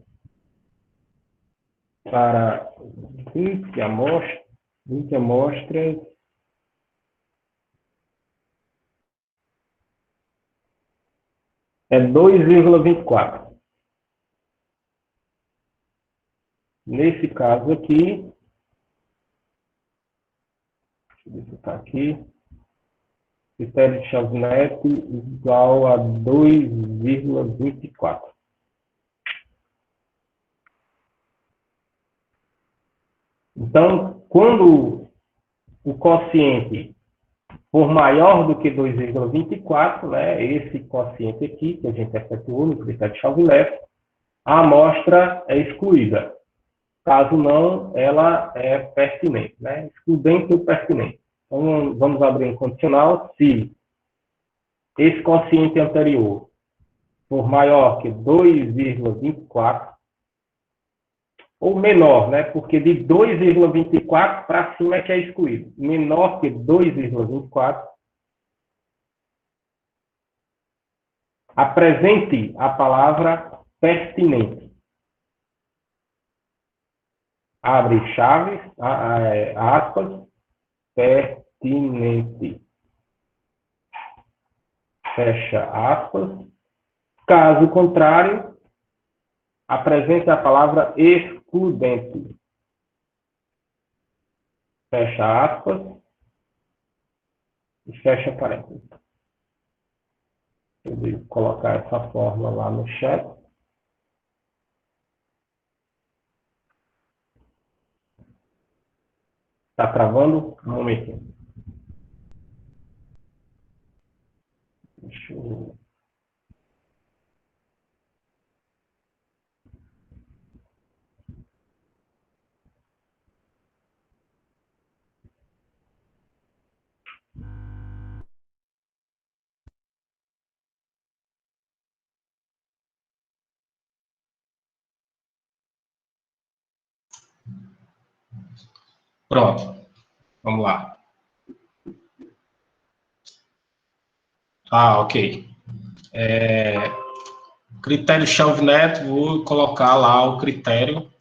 para 20 amostras é 2,24. Nesse caso aqui, deixa eu ver se está aqui, critério de Chauvet igual a 2,24. Então, quando o quociente for maior do que 2,24, né, esse quociente aqui, que a gente efetuou no critério de Chauvet, a amostra é excluída. Caso não, ela é pertinente, né? Excludente ou pertinente. Então, vamos abrir um condicional se esse quociente anterior for maior que 2,24, ou menor, né? Porque de 2,24 para cima é que é excluído. Menor que 2,24, apresente a palavra pertinente. Abre chaves, aspas, pertinente. Fecha aspas. Caso contrário, apresente a palavra excludente. Fecha aspas e fecha parênteses. Eu vou colocar essa fórmula lá no chat. Está travando? Um momentinho. Deixa eu... Pronto. Vamos lá. Ah, ok. Critério Chalvin-Neto, vou colocar lá o critério,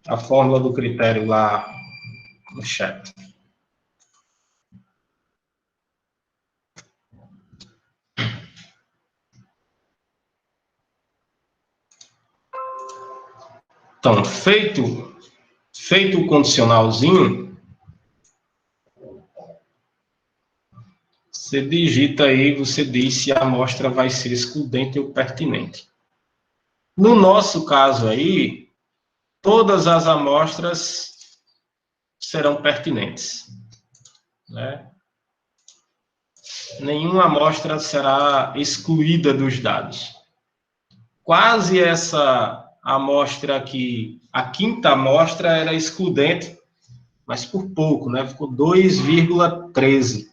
a fórmula do critério lá no chat. Então, feito o condicionalzinho, você digita aí, você diz se a amostra vai ser excludente ou pertinente. No nosso caso aí, todas as amostras serão pertinentes, né? Nenhuma amostra será excluída dos dados. Quase essa amostra aqui, a quinta amostra era excludente, mas por pouco, né? Ficou 2,13.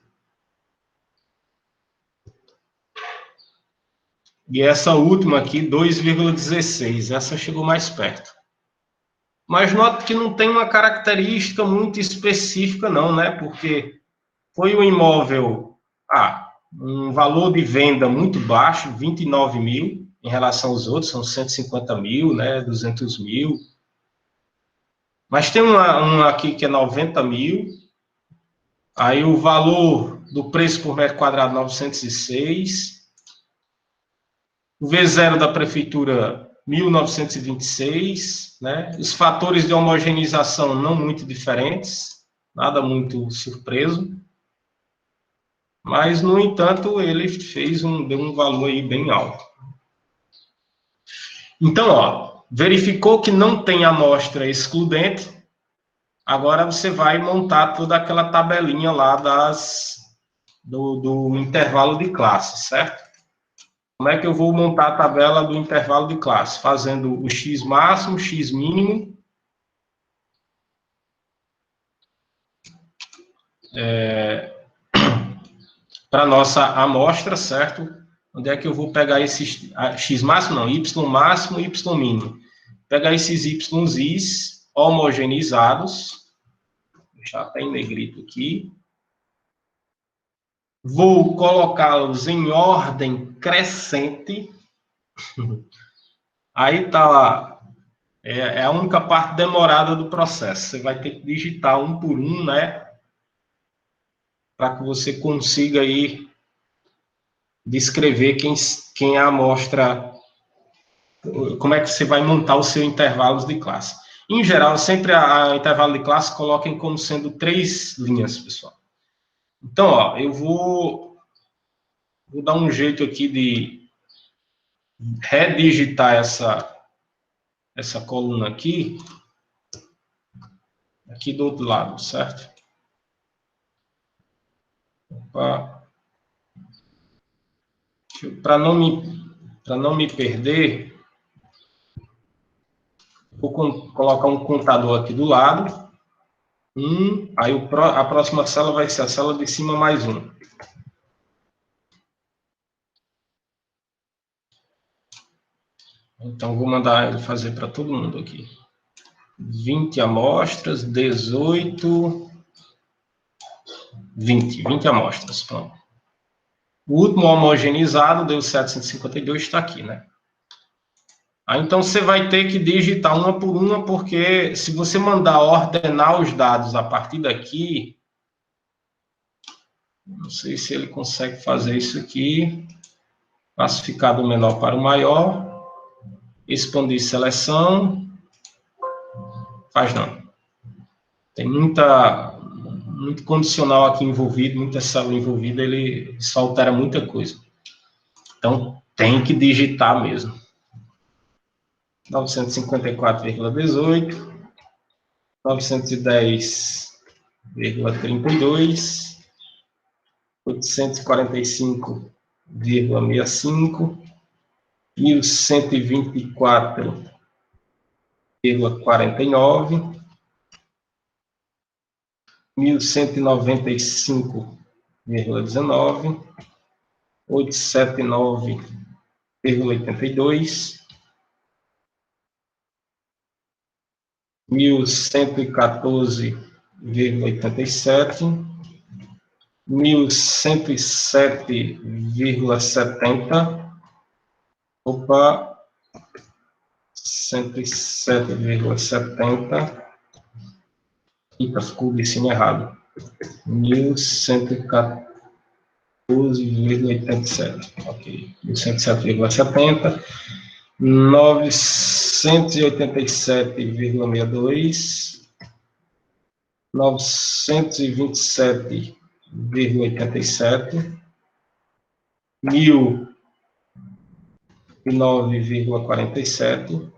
E essa última aqui, 2,16. Essa chegou mais perto. Mas note que não tem uma característica muito específica, não, né? Porque foi um imóvel, um valor de venda muito baixo, 29 mil, em relação aos outros, são 150 mil, né? 200 mil. Mas tem uma aqui que é 90 mil. Aí o valor do preço por metro quadrado, 906. O V0 da prefeitura, 1926, né? Os fatores de homogeneização não muito diferentes, nada muito surpreso. Mas, no entanto, ele deu um valor aí bem alto. Então, ó, verificou que não tem amostra excludente, agora você vai montar toda aquela tabelinha lá do intervalo de classe, certo? Como é que eu vou montar a tabela do intervalo de classe? Fazendo o x máximo, x mínimo. Para a nossa amostra, certo? Onde é que eu vou pegar esses x máximo? Não, y máximo, y mínimo. Pegar esses y's homogeneizados. Vou deixar até em negrito aqui. Vou colocá-los em ordem crescente. Aí está lá. É a única parte demorada do processo. Você vai ter que digitar um por um, né? Para que você consiga aí descrever quem é a amostra, como é que você vai montar o seu intervalo de classe. Em geral, sempre a intervalo de classe coloquem como sendo 3 linhas, pessoal. Então, ó, eu vou dar um jeito aqui de redigitar essa coluna aqui do outro lado, certo? Para não me perder, vou colocar um contador aqui do lado. Aí a próxima célula vai ser a célula de cima mais 1. Então, vou mandar ele fazer para todo mundo aqui. 20 amostras, 18, 20 amostras, pronto. O último homogeneizado deu 752, está aqui, né? Então, você vai ter que digitar uma por uma, porque se você mandar ordenar os dados a partir daqui, não sei se ele consegue fazer isso aqui, classificar do menor para o maior, expandir seleção, faz não. Tem muito condicional aqui envolvido, muita célula envolvida, ele só altera muita coisa. Então, tem que digitar mesmo. 954,18, 910,32, 845,65, 1124,49, 1195,19, 879,82, 1114,81, 1107, 1107,70. Opa, 107,70. Eita, ficou o vicinho errado. 1114,87. Ok. 1107,70. 987,62. 927,87. 1009,47.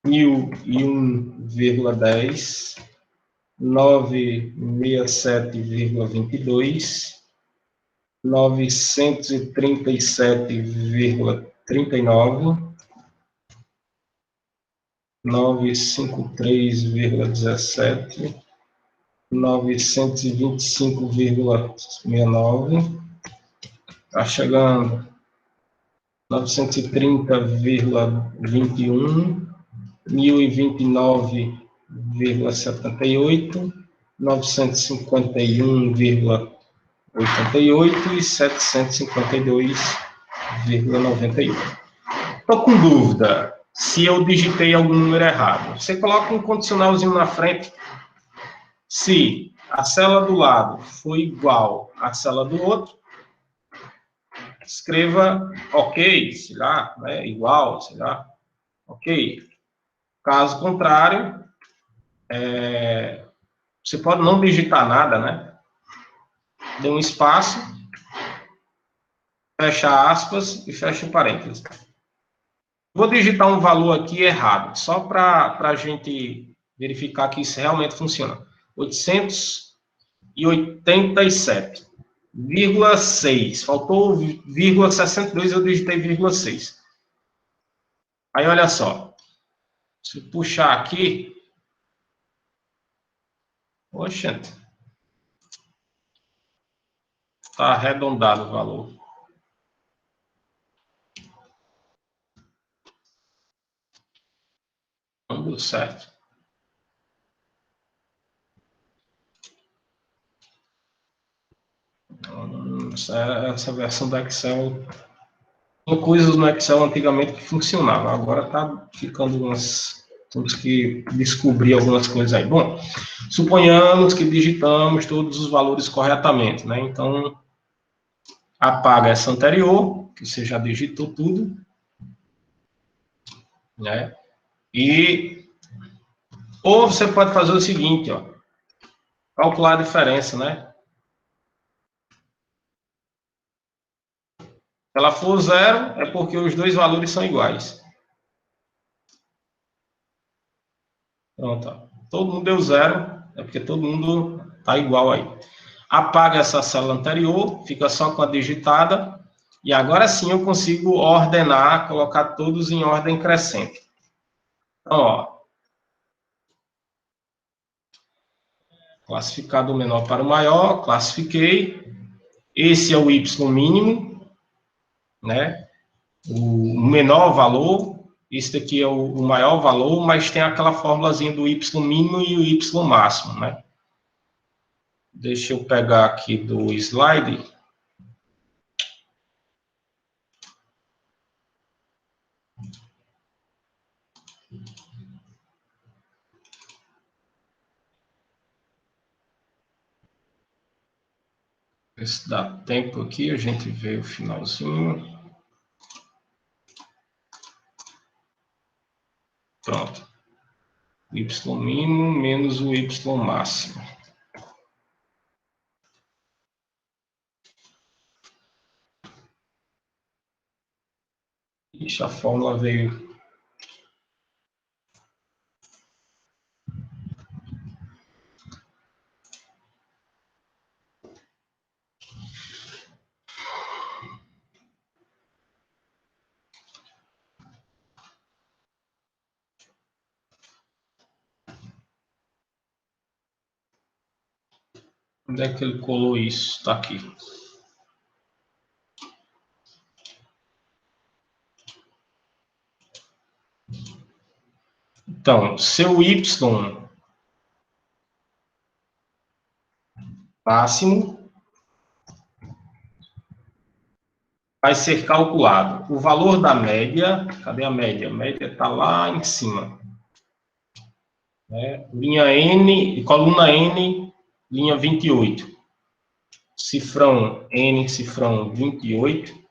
1001,10. 967,22. 937,39. 953,17. 925,69. Está chegando. 930,21. 1029,78. 951,88 e 752,98. Estou com dúvida se eu digitei algum número errado. Você coloca um condicionalzinho na frente. Se a célula do lado for igual à célula do outro, escreva ok, sei lá, né, igual, sei lá, ok. Caso contrário, você pode não digitar nada, né? Dê um espaço, fecha aspas e fecha o parênteses. Vou digitar um valor aqui errado, só para a gente verificar que isso realmente funciona. 887,6. Faltou vírgula 62, eu digitei vírgula 6. Aí, olha só. Se eu puxar aqui... Poxa, está arredondado o valor. Não deu certo. Essa versão do Excel... Tinha coisas no Excel antigamente que funcionavam. Agora está ficando umas... Temos que descobrir algumas coisas aí. Bom, suponhamos que digitamos todos os valores corretamente, né? Então, apaga essa anterior, que você já digitou tudo, né? Ou você pode fazer o seguinte, ó, calcular a diferença, né? Se ela for zero, é porque os dois valores são iguais. Pronto, ó. Todo mundo deu zero, é porque todo mundo está igual aí. Apaga essa célula anterior, fica só com a digitada, e agora sim eu consigo ordenar, colocar todos em ordem crescente. Então, ó, classificar do menor para o maior, classifiquei. Esse é o Y mínimo, né? O menor valor, esse daqui é o maior valor, mas tem aquela formulazinha do Y mínimo e o Y máximo, né? Deixa eu pegar aqui do slide. Se dá tempo aqui, a gente vê o finalzinho. Pronto. Y mínimo menos o Y máximo. Ixi, a fórmula veio. Onde é que ele colou isso? Está aqui. Então, seu Y máximo vai ser calculado o valor da média. Cadê a média? A média está lá em cima. Linha N, coluna N, linha 28. Cifrão N, cifrão 28.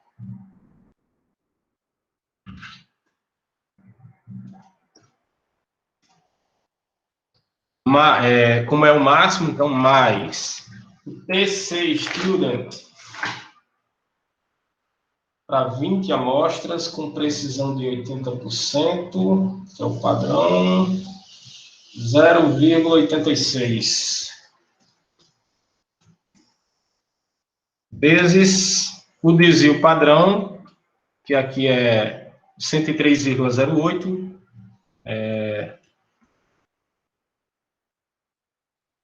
Como é o máximo, então, mais o TC Student para 20 amostras com precisão de 80%, que é o padrão, 0,86. Vezes o desvio padrão, que aqui é 103,08, é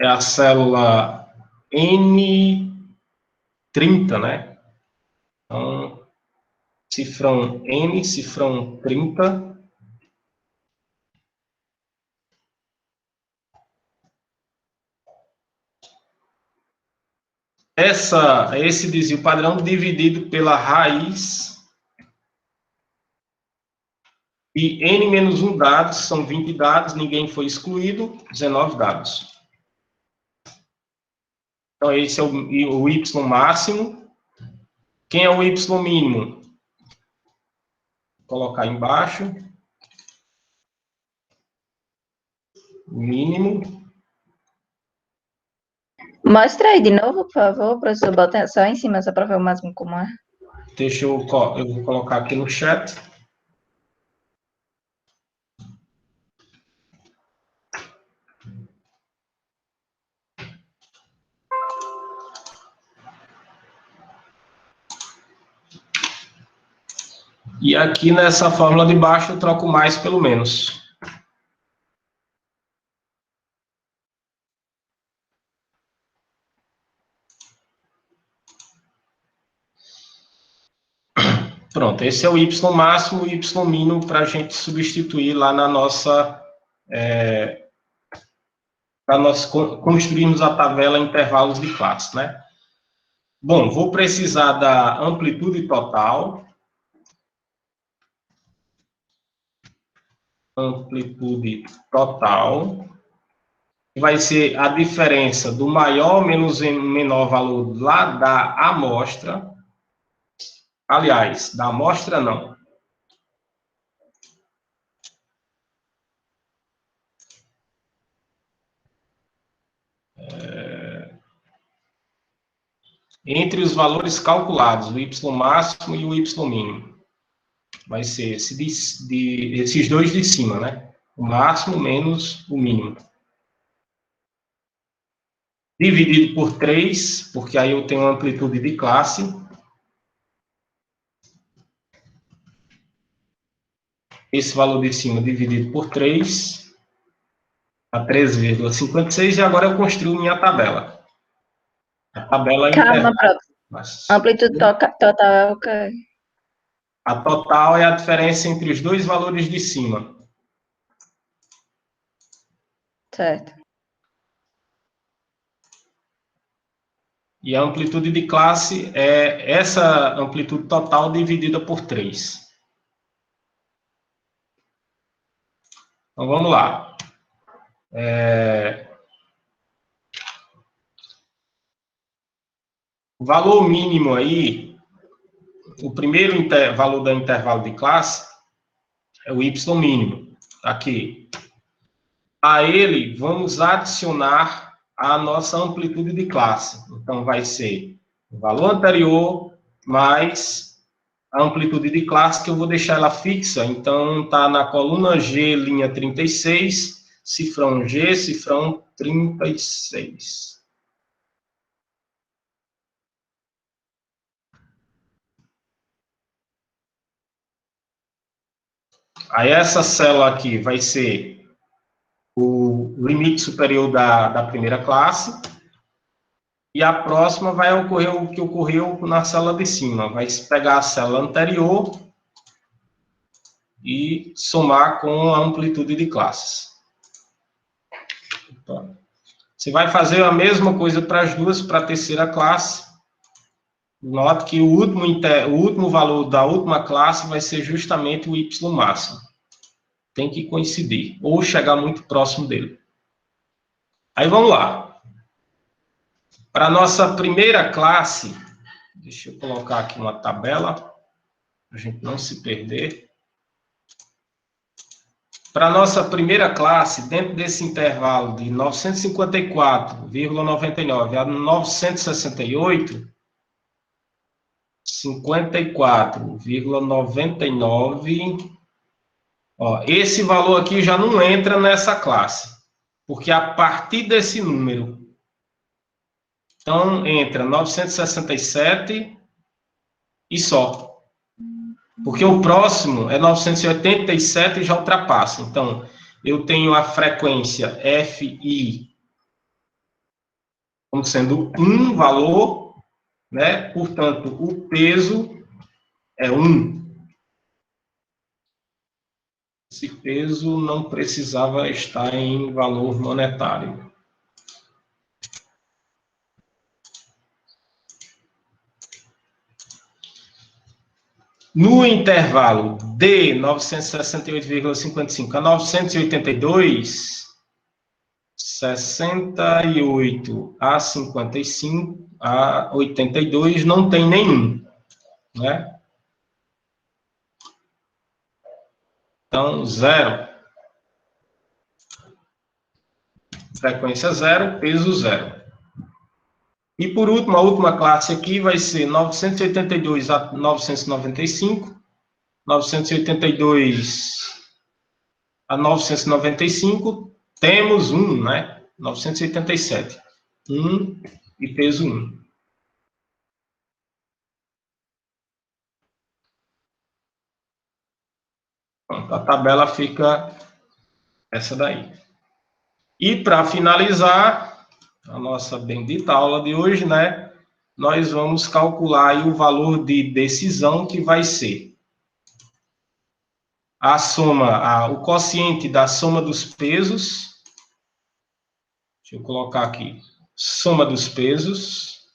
a célula N30, né? Então, cifrão N, cifrão 30. Esse desvio padrão dividido pela raiz e N menos 1 dados, são 20 dados, ninguém foi excluído, 19 dados. Então, esse é o Y máximo. Quem é o Y mínimo? Vou colocar embaixo. O mínimo. Mostra aí de novo, por favor, professor. Bota só em cima, só para ver o máximo como é. Deixa eu vou colocar aqui no chat. E aqui nessa fórmula de baixo eu troco mais pelo menos. Pronto, esse é o Y máximo e o Y mínimo para a gente substituir lá na nossa... para nós construirmos a tabela intervalos de classe, né? Bom, vou precisar da amplitude total. Amplitude total. Que vai ser a diferença do maior menos menor valor lá da amostra. Aliás, da amostra não. Entre os valores calculados, o Y máximo e o Y mínimo. Vai ser esses dois de cima, né? O máximo menos o mínimo. Dividido por 3, porque aí eu tenho amplitude de classe. Esse valor de cima dividido por 3, a 13,56, e agora eu construo minha tabela. A tabela Calma, professor. Amplitude total é o quê? A total é a diferença entre os dois valores de cima. Certo. E a amplitude de classe é essa amplitude total dividida por 3. Então, vamos lá. O valor mínimo aí, o primeiro valor do intervalo de classe é o Y mínimo. Aqui. A ele, vamos adicionar a nossa amplitude de classe. Então, vai ser o valor anterior mais a amplitude de classe, que eu vou deixar ela fixa. Então, está na coluna G, linha 36, cifrão G, cifrão 36. Aí, essa célula aqui vai ser o limite superior da primeira classe. E a próxima vai ocorrer o que ocorreu na célula de cima. Vai pegar a célula anterior e somar com a amplitude de classes. Então, Você vai fazer a mesma coisa para as duas, para a terceira classe. Note que o último valor da última classe vai ser justamente o y máximo. Tem que coincidir, ou chegar muito próximo dele. Aí vamos lá. Para a nossa primeira classe, deixa eu colocar aqui uma tabela, para a gente não se perder. Para a nossa primeira classe, dentro desse intervalo de 954,99 a 968, 54,99, ó, esse valor aqui já não entra nessa classe, porque a partir desse número, então entra 967 e só. Porque o próximo é 987 e já ultrapassa. Então, eu tenho a frequência Fi como sendo um valor, né? Portanto, o peso é 1. Esse peso não precisava estar em valor monetário. No intervalo de 968,55 a 982, 68 a 55 a 82 não tem nenhum, né? Então, 0. Frequência 0, peso 0. E por último, a última classe aqui vai ser 982 a 995, 982 a 995, temos 1, né? 987. 1 e peso 1. Pronto, a tabela fica essa daí. E para finalizar a nossa bendita aula de hoje, né? Nós vamos calcular aí o valor de decisão que vai ser a soma, o quociente da soma dos pesos. Deixa eu colocar aqui. Soma dos pesos.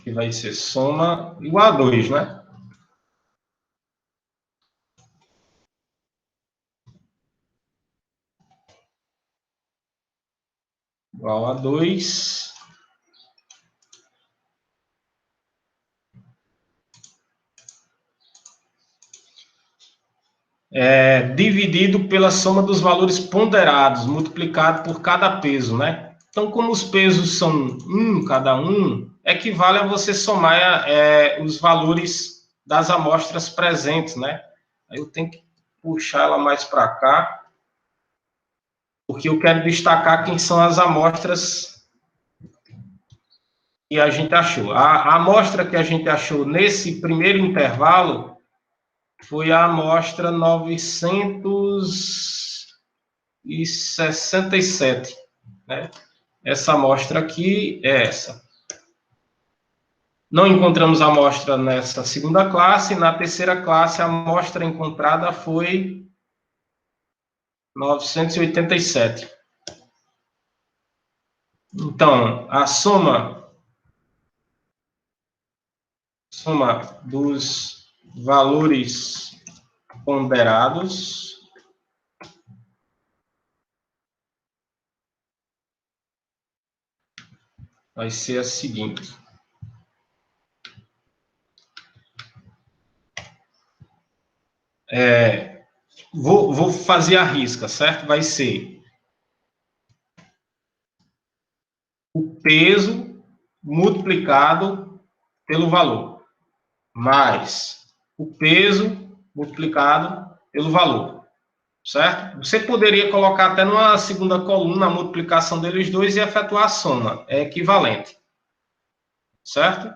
Que vai ser soma igual a 2, né? Igual a 2. Dividido pela soma dos valores ponderados, multiplicado por cada peso, né? Então, como os pesos são 1 cada um, equivale a você somar os valores das amostras presentes, né? Aí eu tenho que puxar ela mais para cá, porque eu quero destacar quem são as amostras que a gente achou. A amostra que a gente achou nesse primeiro intervalo foi a amostra 967, né? Essa amostra aqui é essa. Não encontramos a amostra nessa segunda classe. Na terceira classe, a amostra encontrada foi 987. Então, a soma dos valores ponderados vai ser a seguinte. Vou fazer a risca, certo? Vai ser o peso multiplicado pelo valor, mais o peso multiplicado pelo valor, certo? Você poderia colocar até numa segunda coluna a multiplicação deles dois e efetuar a soma, é equivalente, certo?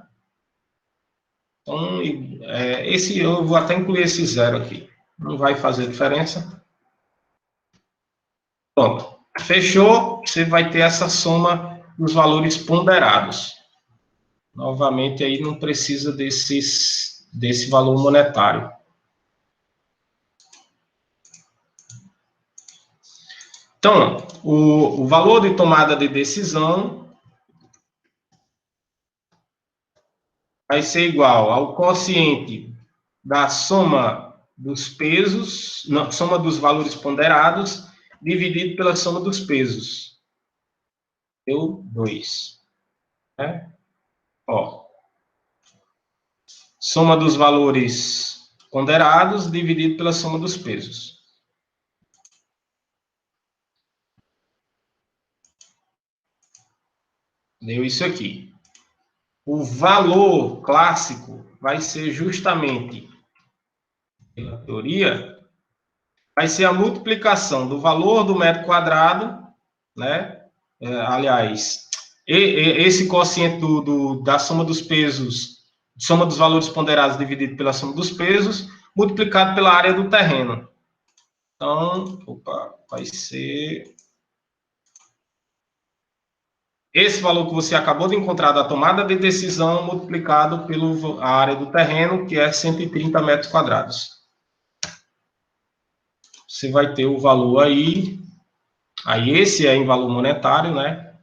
Então, eu vou até incluir esse 0 aqui, não vai fazer diferença. Pronto, fechou, você vai ter essa soma dos valores ponderados. Novamente, aí não precisa desse valor monetário. Então, o valor de tomada de decisão vai ser igual ao quociente da soma dos pesos, não, soma dos valores ponderados, dividido pela soma dos pesos. Deu 2. Né? Ó, soma dos valores ponderados dividido pela soma dos pesos. Deu isso aqui. O valor clássico vai ser justamente, pela teoria, vai ser a multiplicação do valor do metro quadrado, né? Aliás, esse quociente da soma dos pesos, soma dos valores ponderados dividido pela soma dos pesos, multiplicado pela área do terreno. Então, vai ser esse valor que você acabou de encontrar da tomada de decisão multiplicado pela área do terreno, que é 130 metros quadrados. Você vai ter o valor aí esse é em valor monetário, né?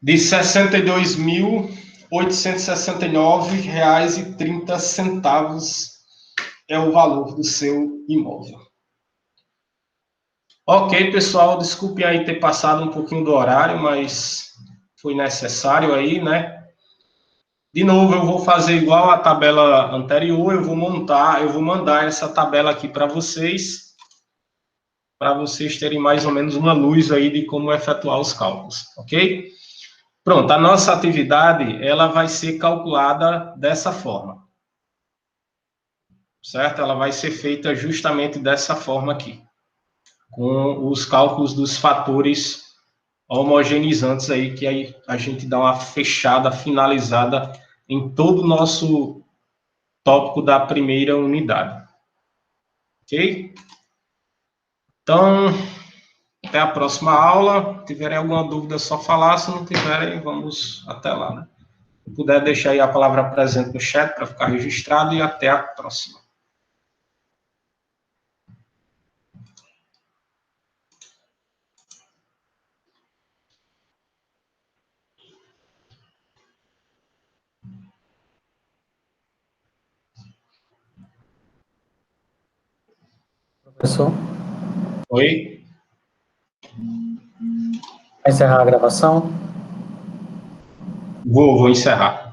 De R$ 62.869,30 é o valor do seu imóvel. Ok, pessoal, desculpe aí ter passado um pouquinho do horário, mas foi necessário aí, né? De novo, eu vou fazer igual a tabela anterior, eu vou mandar essa tabela aqui para vocês terem mais ou menos uma luz aí de como efetuar os cálculos, ok? Pronto, a nossa atividade, ela vai ser calculada dessa forma, certo? Ela vai ser feita justamente dessa forma aqui, com os cálculos dos fatores homogeneizantes aí, que aí a gente dá uma fechada, finalizada em todo o nosso tópico da primeira unidade. Ok? Então, até a próxima aula. Se tiverem alguma dúvida, é só falar. Se não tiverem, vamos até lá. Né? Se puder deixar aí a palavra presente no chat para ficar registrado e até a próxima. Professor, Oi? vai encerrar a gravação? Vou encerrar.